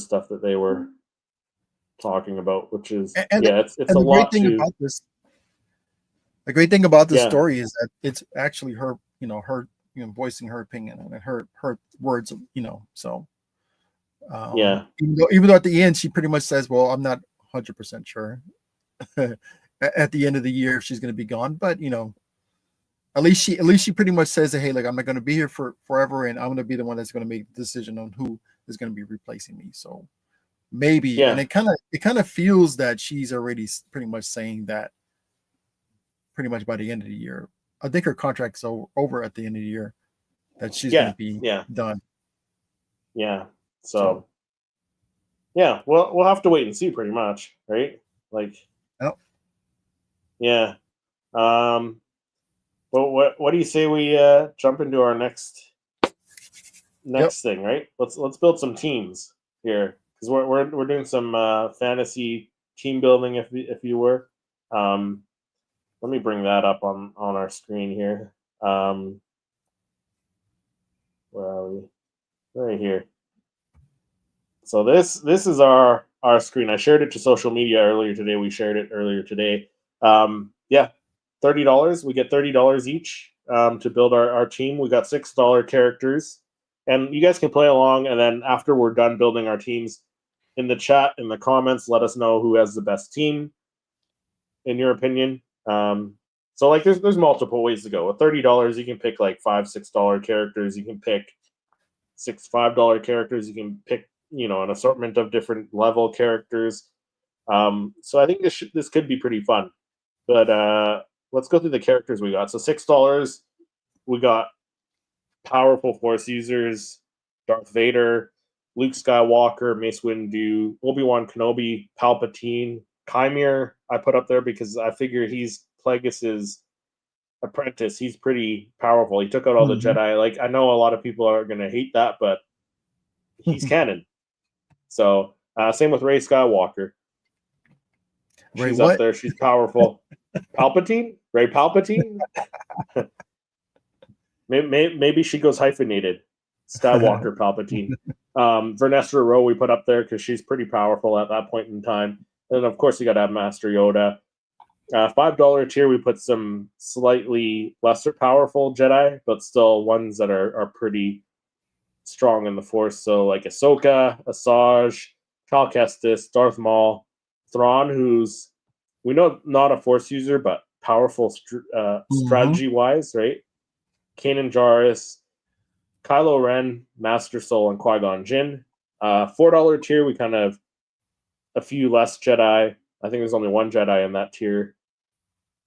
S1: stuff that they were talking about, which is
S3: And
S1: it's a
S3: the great
S1: lot
S3: thing
S1: to
S3: about this, the great thing about this
S1: yeah
S3: story is that it's actually her, her, voicing her opinion and her words, So,
S1: yeah
S3: even though at the end she pretty much says, "Well, I'm not 100% sure." At the end of the year, if she's going to be gone, but at least she pretty much says that, hey, like I'm not going to be here for forever, and I'm going to be the one that's going to make the decision on who is going to be replacing me. So maybe, and
S1: yeah
S3: it kind of feels that she's already pretty much saying that pretty much by the end of the year. I think her contract's over at the end of the year, that she's going
S1: yeah
S3: to be
S1: yeah
S3: done.
S1: yeah.
S3: So,
S1: So yeah, we'll have to wait and see, pretty much, right? Like
S3: yep.
S1: yeah. Um, but what do you say we jump into our
S3: Yep.
S1: next thing, right? Let's build some teams here because we're doing some fantasy team building if you were. Um, Let me bring that up on our screen here. Where are we? Right here. So this is our screen. I shared it to social media earlier today. We shared it earlier today. Yeah, $30. We get $30 each to build our team. We got $6 characters, and you guys can play along. And then after we're done building our teams, in the chat, in the comments, let us know who has the best team in your opinion. So like there's multiple ways to go. With $30, you can pick like $5, $6 characters. You can pick $5 characters. You can pick an assortment of different level characters. So I think this could be pretty fun. But let's go through the characters we got. So $6, we got powerful Force users, Darth Vader, Luke Skywalker, Mace Windu, Obi-Wan Kenobi, Palpatine, Chimere. I put up there because I figure he's Plagueis's apprentice. He's pretty powerful. He took out all the Jedi. Like, I know a lot of people are gonna hate that, but he's canon. So same with Rey Skywalker.
S3: Ray
S1: She's
S3: what?
S1: up there. She's powerful. Palpatine? Rey Palpatine? maybe she goes hyphenated. Skywalker Palpatine. Vanessa Rowe we put up there because she's pretty powerful at that point in time. And of course you got to have Master Yoda. $5 tier we put some slightly lesser powerful Jedi, but still ones that are pretty strong in the Force. So like Ahsoka, Asajj, Cal Kestis, Darth Maul, Thrawn, who's we know not a Force user but powerful strategy wise, right? Kanan Jarrus, Kylo Ren, Master Soul, and Qui-Gon Jinn. $4 tier, we kind of a few less Jedi. I think there's only one Jedi in that tier,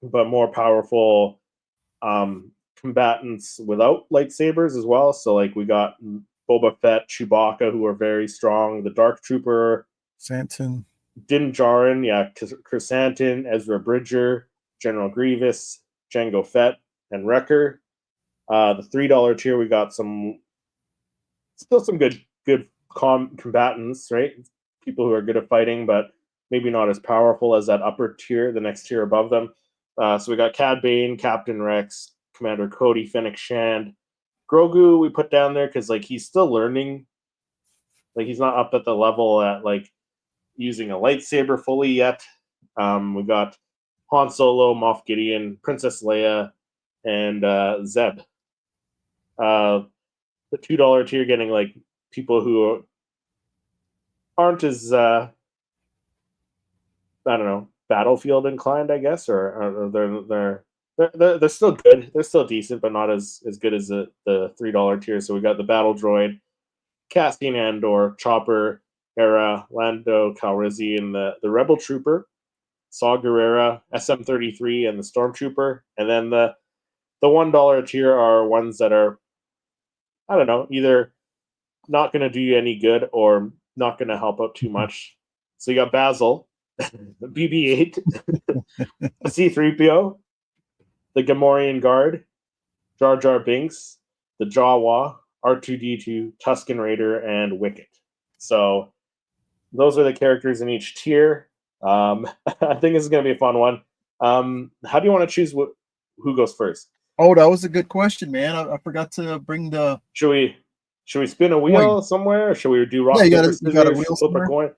S1: but more powerful combatants without lightsabers as well. So like we got Boba Fett, Chewbacca, who are very strong. The Dark Trooper,
S3: Santin,
S1: Din Djarin, Chrysantin, Ezra Bridger, General Grievous, Jango Fett, and Wrecker. The $3 tier, we got still some good combatants, right? People who are good at fighting, but maybe not as powerful as that upper tier, the next tier above them. So we got Cad Bane, Captain Rex, Commander Cody, Fennec Shand. Grogu we put down there because like he's still learning. Like he's not up at the level at like using a lightsaber fully yet. We got Han Solo, Moff Gideon, Princess Leia, and Zeb. The $2 tier getting like people who aren't as I don't know, battlefield inclined, I guess, or they're still good. They're still decent, but not as good as the $3 tier. So we got the Battle Droid, Cassian Andor, Chopper, Hera, Lando Calrissian, the Rebel Trooper, Saw Gerrera, SM-33, and the Stormtrooper. And then the $1 tier are ones that are, I don't know, either not going to do you any good or not going to help out too much. So you got Basil, BB-8, C-3PO, the Gamorrean Guard, Jar Jar Binks, the Jawa, R2-D2, Tusken Raider, and Wicket. So those are the characters in each tier. I think this is going to be a fun one. How do you want to choose who goes first?
S3: Oh, that was a good question, man. I forgot to bring the.
S1: Should we spin a wheel somewhere? Or should we do rock paper scissors?
S3: You got a wheel
S1: flip a coin.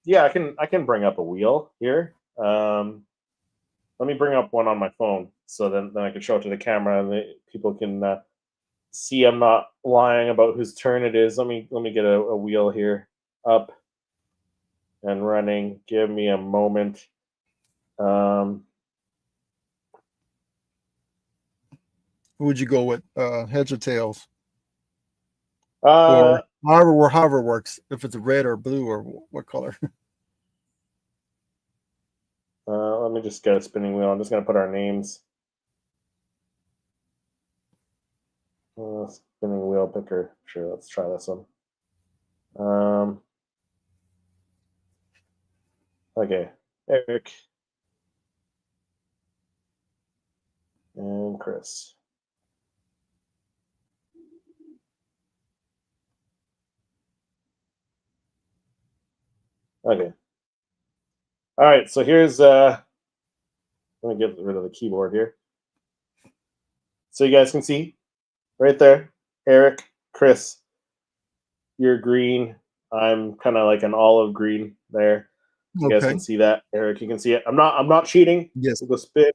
S1: Yeah, I can bring up a wheel here. Let me bring up one on my phone so then I can show it to the camera and people can see I'm not lying about whose turn it is. Let me get a wheel here up and running. Give me a moment.
S3: Who would you go with? Heads or tails? Or however it works. If it's red or blue or what color?
S1: Let me just get a spinning wheel. I'm just going to put our names. Spinning wheel picker. Sure, let's try this one. Okay, Eric and Chris. Okay. All right, so here's let me get rid of the keyboard here. So you guys can see right there, Eric, Chris, you're green. I'm kind of like an olive green there. You guys can see that. Eric, you can see it. I'm not cheating.
S3: Yes.
S1: We'll go spin.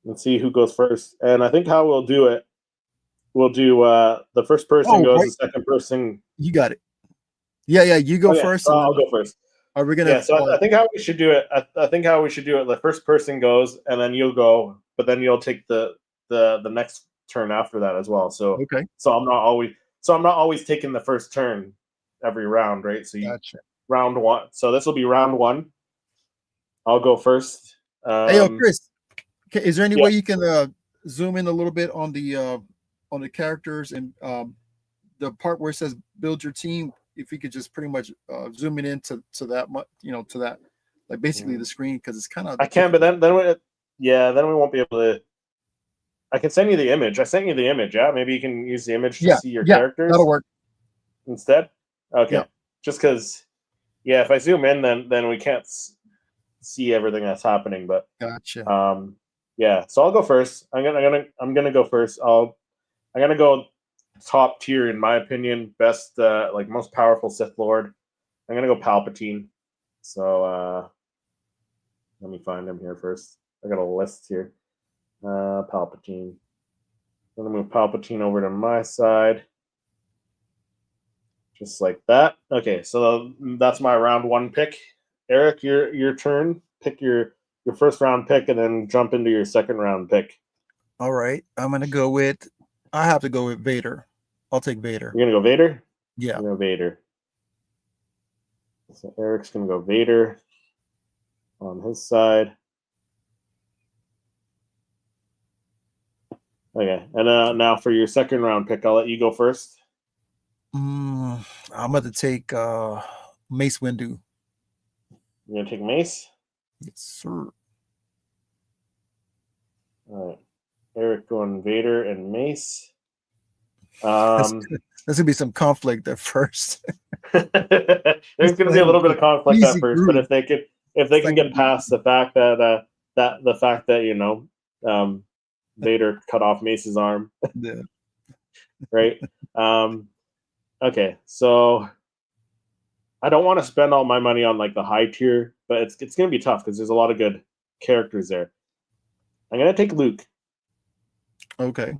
S1: And see who goes first. And I think how we'll do it, we'll do the first person goes, the second person.
S3: You got it. Yeah, you go first.
S1: So I'll go first.
S3: Are we gonna?
S1: Yeah, so I think how we should do it. I think how we should do it. The first person goes, and then you'll go, but then you'll take the next turn after that as well. So So I'm not always taking the first turn every round, right? So
S3: gotcha.
S1: Round one. So this will be round one. I'll go first.
S3: Hey, Chris, is there any way you can zoom in a little bit on the characters and the part where it says build your team? If you could just pretty much zoom it into that, to that like basically the screen, because it's kind of.
S1: I can, but then then we won't be able to. I can send you the image. I sent you the image. Yeah, maybe you can use the image to see your characters.
S3: That'll work
S1: instead. Okay,
S3: Yeah.
S1: just because. Yeah, if I zoom in, then we can't see everything that's happening. But
S3: gotcha.
S1: yeah. So I'll go first. I'm gonna go first. I'm gonna go top tier in my opinion. Best, like most powerful Sith Lord. I'm gonna go Palpatine. So let me find him here first. I got a list here. Palpatine. I'm gonna move Palpatine over to my side. Just like that. Okay, so that's my round 1 pick. Eric, your turn. Pick your first round pick and then jump into your second round pick.
S3: All right. I'm gonna go with. I have to go with Vader. I'll take Vader.
S1: You're gonna go Vader?
S3: Yeah.
S1: I'm gonna go Vader. So Eric's gonna go Vader on his side. Okay, and now for your second round pick, I'll let you go first.
S3: I'm gonna take Mace Windu.
S1: You're gonna take Mace?
S3: Yes, sir.
S1: All right. Eric going Vader and Mace.
S3: There's gonna be some conflict at first.
S1: There's gonna be a little bit of conflict at first, but if they can get past the fact that Vader cut off Mace's arm,
S3: Yeah.
S1: right? Okay, so I don't want to spend all my money on like the high tier, but it's gonna be tough because there's a lot of good characters there. I'm gonna take Luke.
S3: Okay.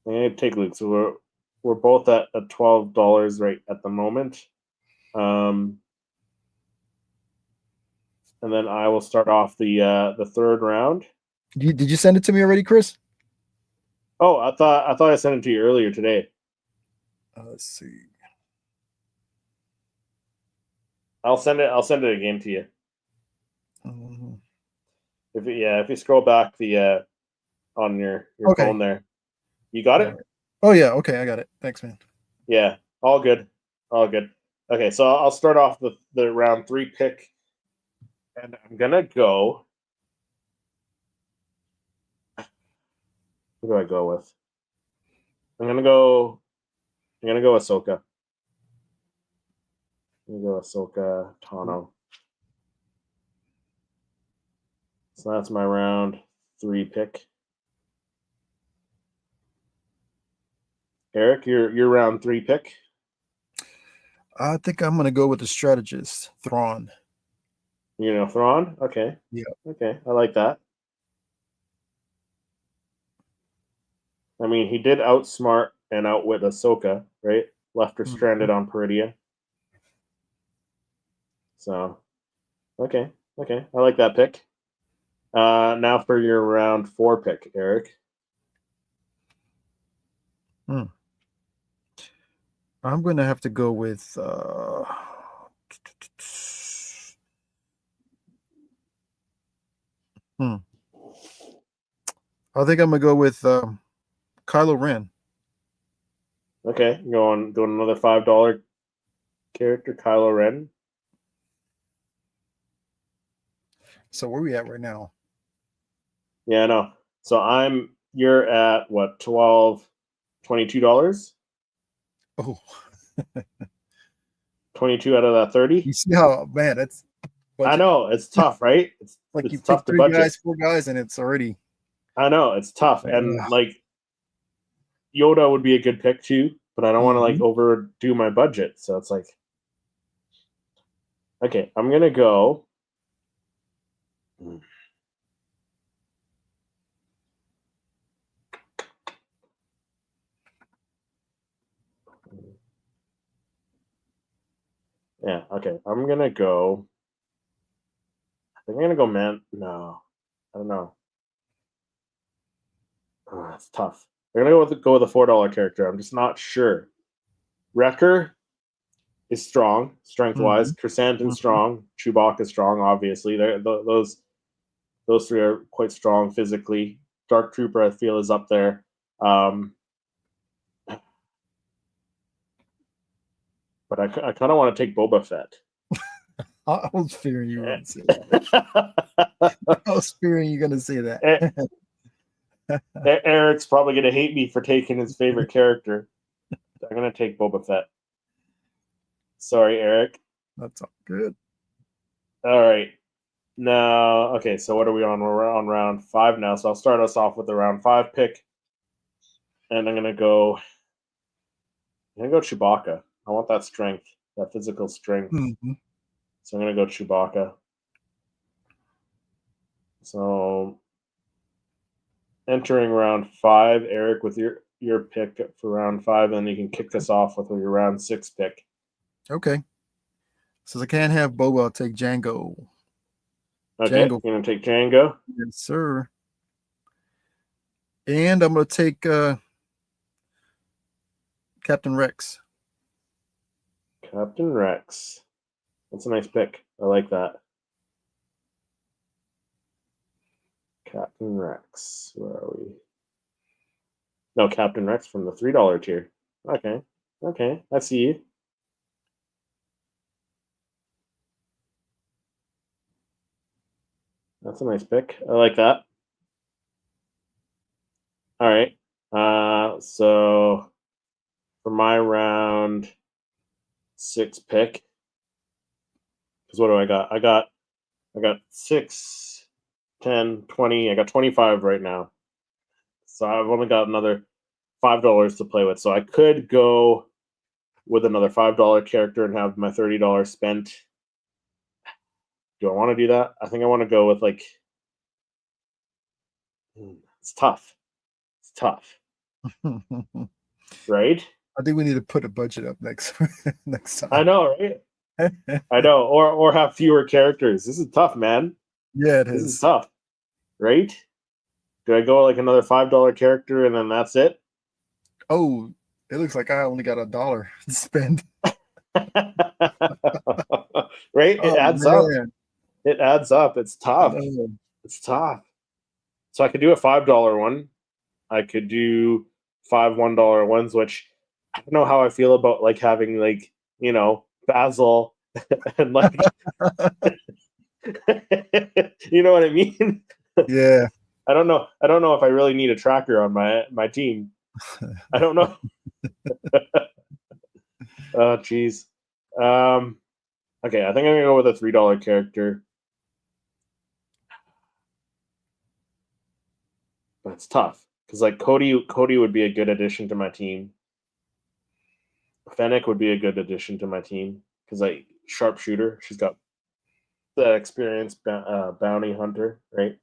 S1: I'm gonna take Luke. So we're both at $12 right at the moment. And then I will start off the third round.
S3: Did you send it to me already, Chris?
S1: Oh, I thought I sent it to you earlier today.
S3: Let's see.
S1: I'll send it again to you.
S3: Mm-hmm.
S1: If you scroll back on your phone there, you got it.
S3: Oh yeah, okay, I got it. Thanks, man.
S1: Yeah, all good. Okay, so I'll start off the round 3 pick, and I'm gonna go. Who do I go with? I'm gonna go Ahsoka. I'm gonna go Ahsoka Tano. So that's my round 3 pick. Eric, your round 3 pick.
S3: I think I'm gonna go with the strategist, Thrawn.
S1: Thrawn? Okay.
S3: Yeah.
S1: Okay, I like that. I mean, he did outsmart and outwit Ahsoka, right? Left her stranded on Peridia. So, okay, I like that pick. Now for your round 4 pick, Eric.
S3: I'm going to have to go with I think I'm going to go with Kylo Ren.
S1: Okay, going another $5 character, Kylo Ren.
S3: So where are we at right now?
S1: Yeah, no. So you're at what, $22?
S3: Oh.
S1: 22 out of that 30.
S3: You see how, man, that's
S1: I know, it's tough, right? It's
S3: like
S1: it's
S3: you
S1: tough
S3: pick
S1: to
S3: 3
S1: budget.
S3: guys, 4 guys, and it's already.
S1: I know, it's tough. And like Yoda would be a good pick too, but I don't want to like overdo my budget. So it's like, okay, I'm gonna go. Yeah, okay. I'm gonna go. I think I'm gonna go No, I don't know. Oh, it's tough. I'm gonna go with a $4 character. I'm just not sure. Wrecker is strong, strength-wise. Chrysanthemum's strong. Chewbacca's strong, obviously. Those 3 are quite strong physically. Dark Trooper, I feel, is up there. But I kind of want to take Boba Fett.
S3: I was fearing you were going to say that. I was fearing you're going to say that.
S1: Eric's probably going to hate me for taking his favorite character. I'm going to take Boba Fett. Sorry, Eric.
S3: That's all good.
S1: All right. Now, okay, so what are we on? We're on round 5 now. So I'll start us off with the round 5 pick. And I'm going to go Chewbacca. I want that strength, that physical strength.
S3: Mm-hmm.
S1: So I'm going to go Chewbacca. So entering round 5, Eric, with your pick for round 5, and then you can kick us off with your round 6 pick.
S3: Okay. Since I can't have Boba, I'll take Django.
S1: Okay,
S3: Django.
S1: you're going to take Django?
S3: Yes, sir. And I'm going to take Captain Rex.
S1: Captain Rex. That's a nice pick. I like that. Captain Rex. Where are we? No, Captain Rex from the $3 tier. Okay. I see you. That's a nice pick. I like that. All right. So for my round 6 pick, because what do I got? I got 6, 10, 20. I got 25 right now. So I've only got another $5 to play with. So I could go with another $5 character and have my $30 spent. Do I want to do that? I think I want to go with like. It's tough. Right?
S3: I think we need to put a budget up next time.
S1: I know, right? I know. Or have fewer characters. This is tough, man.
S3: Yeah,
S1: This is tough. Right? Do I go like another $5 character and then that's it?
S3: Oh, it looks like I only got $1 to spend.
S1: Right? It adds up. It adds up. It's tough. It's tough. So I could do a $5 one. I could do 5 $1 ones, which I don't know how I feel about like having like, Basil and like you know what I mean?
S3: Yeah.
S1: I don't know if I really need a tracker on my team. I don't know. Oh jeez. Okay, I think I'm gonna go with a $3 character. But it's tough because like Cody would be a good addition to my team. Fennec would be a good addition to my team because like sharpshooter, she's got that experienced bounty hunter, right?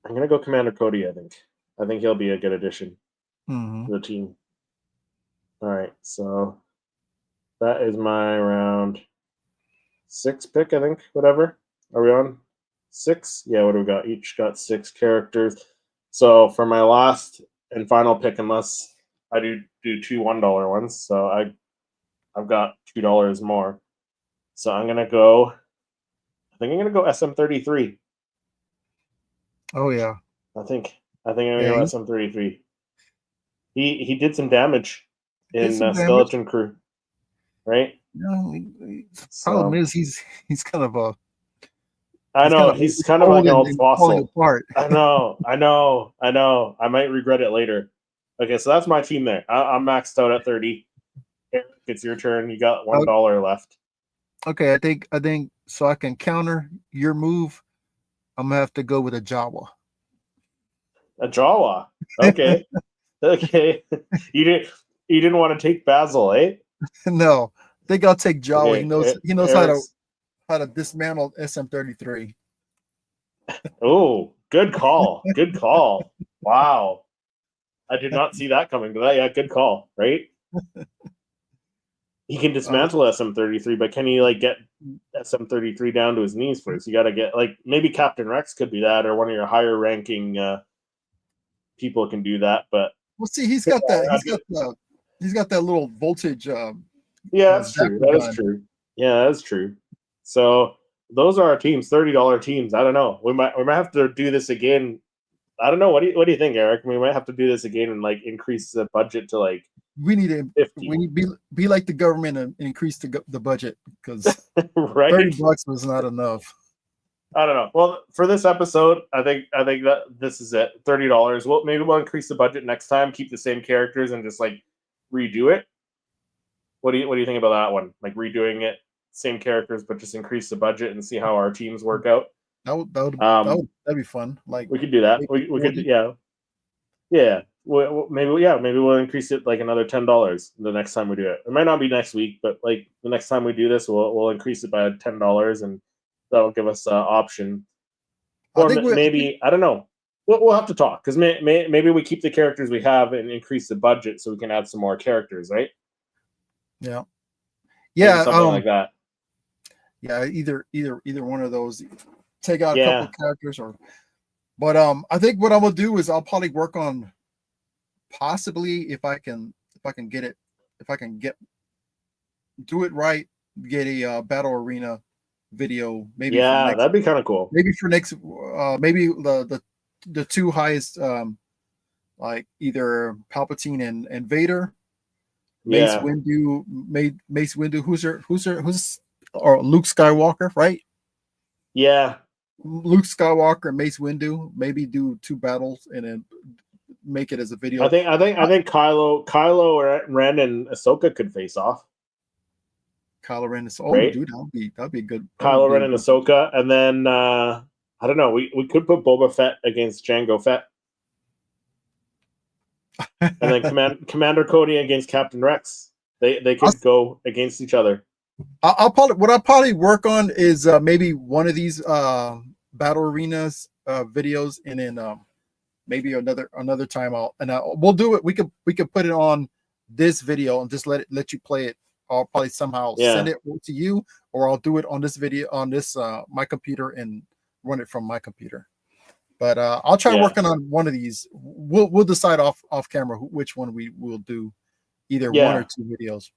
S1: I'm gonna go Commander Cody. I think he'll be a good addition to the team. All right, so that is my round 6 pick. I think whatever. Are we on 6? Yeah. What do we got? Each got 6 characters. So for my last and final pick, unless I do 2 $1 ones, so I've got $2 more. So I'm gonna go. I think I'm gonna go SM33.
S3: Oh yeah.
S1: I think I'm gonna go SM33. He did some damage in Skeleton Crew, right?
S3: Problem is he's kind of a.
S1: I know he's kind of like an old fossil.
S3: Apart.
S1: I know. I might regret it later. Okay, so that's my team there. I'm maxed out at 30. Eric, it's your turn. You got $1 left.
S3: Okay, I think so. I can counter your move. I'm gonna have to go with a Jawa.
S1: A Jawa. Okay. Okay. You didn't want to take Basil, eh?
S3: No, I think I'll take Jawa.
S1: Okay.
S3: He knows how to dismantle SM33.
S1: Oh, good call. Good call. Wow. I did not see that coming. But yeah, good call, right? He can dismantle SM33, but can he like get SM33 down to his knees first? You got to get like maybe Captain Rex could be that, or one of your higher ranking people can do that. But
S3: well, see, he's got that little voltage.
S1: Yeah, that's true. That is true. Yeah, that's true. So those are our teams, $30 teams. I don't know. We might have to do this again. I don't know. What do you think, Eric? We might have to do this again and like increase the budget to like
S3: we need to
S1: 50.
S3: we need be like the government and increase the budget, because
S1: Right?
S3: $30 was not enough.
S1: I don't know. Well, for this episode, I think that this is it. $30. Well, maybe we'll increase the budget next time, keep the same characters, and just like redo it. What do you think about that one? Like redoing it, same characters, but just increase the budget and see how our teams work out.
S3: That'd be fun. Like,
S1: we could do that. We could, yeah. Maybe we'll increase it like another $10 the next time we do it. It might not be next week, but like the next time we do this, we'll increase it by $10, and that'll give us an option. Or maybe I don't know. We'll have to talk, because maybe we keep the characters we have and increase the budget so we can add some more characters, right?
S3: Yeah,
S1: maybe something like that.
S3: Yeah, either one of those. Take out a couple of characters, but I think what I'm gonna do is I'll probably work on, possibly if I can do it right, get a battle arena video, maybe.
S1: Yeah, that'd be kind of cool.
S3: Maybe for next, maybe the two highest, like either Palpatine and Vader, Mace Windu, who's or Luke Skywalker, right?
S1: Yeah,
S3: Luke Skywalker and Mace Windu. Maybe do 2 battles and then make it as a video.
S1: I think Kylo Ren and Ahsoka could face off.
S3: Kylo Ren is
S1: right?
S3: Dude, that'd be good.
S1: Kylo Ren and Ahsoka, and then I don't know. We could put Boba Fett against Jango Fett, and then Commander Cody against Captain Rex. They could go against each other.
S3: I'll probably work on is maybe one of these battle arenas videos, and then maybe another time we'll do it. We could put it on this video and just let you play it. I'll probably somehow send it to you, or I'll do it on this video on this my computer and run it from my computer. But I'll try working on one of these. We'll decide off camera which one we will do, either one or 2 videos.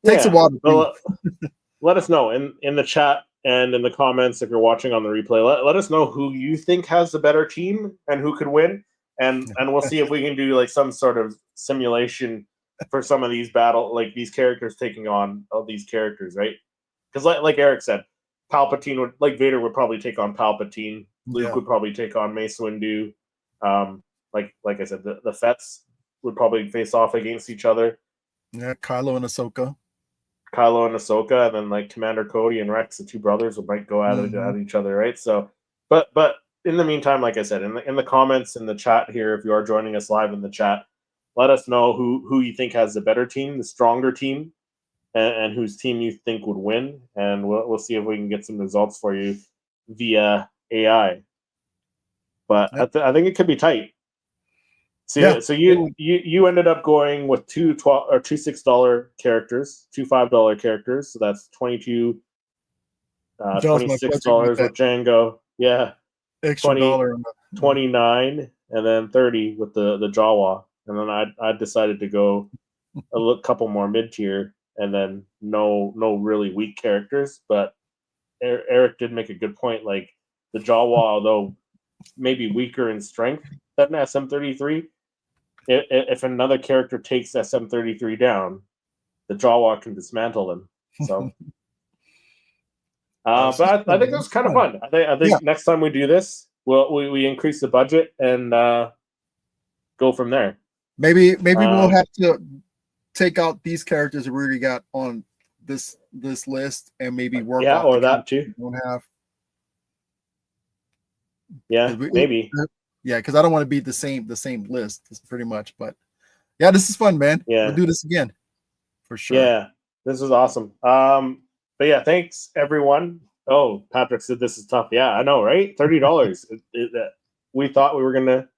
S3: Takes a while to do.
S1: Let us know in the chat and in the comments if you're watching on the replay. Let us know who you think has the better team and who could win, and we'll see if we can do like some sort of simulation for some of these like these characters taking on all these characters, right? Because like Eric said, Vader would probably take on Palpatine. Luke would probably take on Mace Windu. Like I said, the Fets would probably face off against each other.
S3: Yeah, Kylo and Ahsoka,
S1: and then like Commander Cody and Rex, the 2 brothers, might go at each other, right? So, but in the meantime, like I said, in the comments in the chat here, if you are joining us live in the chat, let us know who you think has the better team, the stronger team, and whose team you think would win, and we'll see if we can get some results for you via AI. But I think it could be tight. So you ended up going with 2 $6 characters, 2 $5 characters. So that's $26 with Django. Yeah,
S3: extra $20,
S1: $29, and then $30 with the Jawa. And then I decided to go a couple more mid tier, and then no really weak characters. But Eric did make a good point. Like the Jawa, although maybe weaker in strength than SM33. If another character takes SM33 down, the Jawa can dismantle them. So, but I think it was kind of fun. I think next time we do this, we increase the budget and go from there.
S3: Maybe we'll have to take out these characters that we already got on this list and maybe work.
S1: Yeah, or that too.
S3: Won't have.
S1: Yeah, maybe.
S3: Yeah, because I don't want to be the same list, pretty much. But yeah, this is fun, man.
S1: Yeah,
S3: we'll do this again for sure.
S1: Yeah, this is awesome. But yeah, thanks everyone. Oh, Patrick said this is tough. Yeah, I know, right? $30. We thought we were gonna.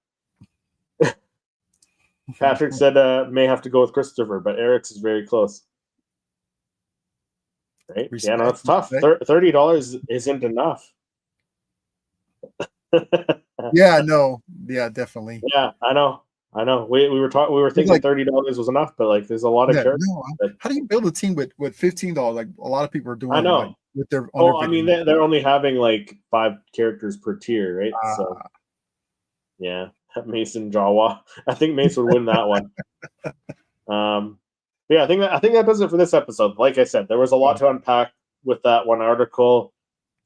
S1: Patrick said may have to go with Christopher, but Eric's is very close. Right? Yeah, no, it's tough. $30 isn't enough.
S3: Yeah, no, yeah, definitely.
S1: Yeah, I know. We were thinking like, $30 was enough, but like, there's a lot of characters.
S3: No, how do you build a team with $15? Like a lot of people are doing.
S1: I know.
S3: Like, with their.
S1: I mean, they're only having like 5 characters per tier, right? So, yeah, Mason Jawa. I think Mace would win that one. Yeah, I think that does it for this episode. Like I said, there was a lot to unpack with that one article.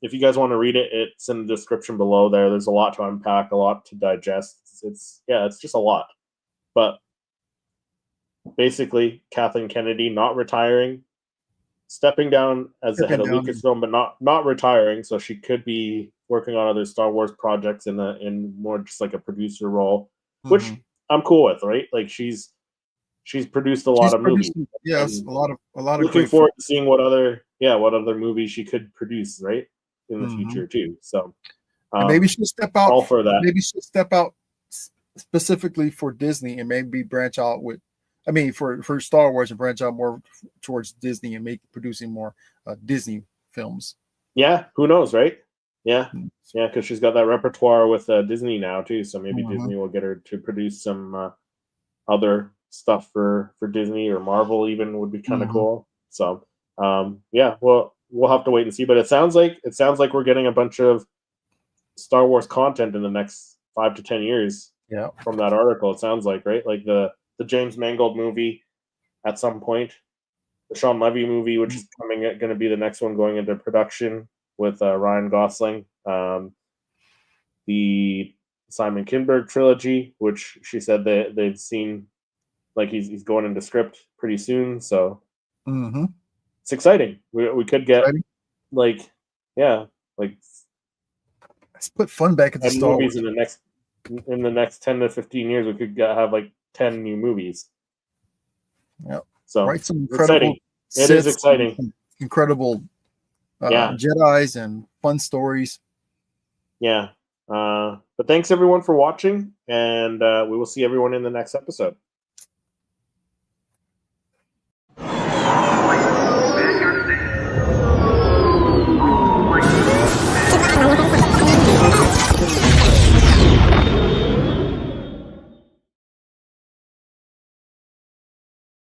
S1: If you guys want to read it, it's in the description below there. There's a lot to unpack, a lot to digest. It's just a lot. But basically, Kathleen Kennedy not retiring, stepping down as the head of Lucasfilm, but not retiring, so she could be working on other Star Wars projects in more just like a producer role, which I'm cool with, right? Like she's produced a lot of movies.
S3: Yes, a lot of
S1: looking forward to seeing what other movies she could produce, right, in the future too. So
S3: maybe she'll step out.
S1: All for that.
S3: Maybe she'll step out specifically for Disney and maybe branch out with. I mean, for Star Wars and branch out more towards Disney and producing more Disney films.
S1: Yeah, who knows, right? Yeah, because she's got that repertoire with Disney now too. So maybe Disney will get her to produce some other stuff for Disney or Marvel. Even would be kind of cool. So yeah, well, we'll have to wait and see. But it sounds like we're getting a bunch of Star Wars content in the next 5 to 10 years.
S3: Yeah,
S1: from that article, it sounds like, right? Like the James Mangold movie at some point, the Shawn Levy movie, which is going to be the next one going into production with Ryan Gosling, the Simon Kinberg trilogy, which she said that they've seen, like he's going into script pretty soon, so it's exciting. We could get let's
S3: put fun back into Star
S1: movies
S3: Wars.
S1: in the next 10 to 15 years. We could have like 10 new movies.
S3: Yep.
S1: So
S3: write some incredible.
S1: It is exciting.
S3: Incredible Jedis and fun stories.
S1: Yeah. But thanks everyone for watching, and we will see everyone in the next episode.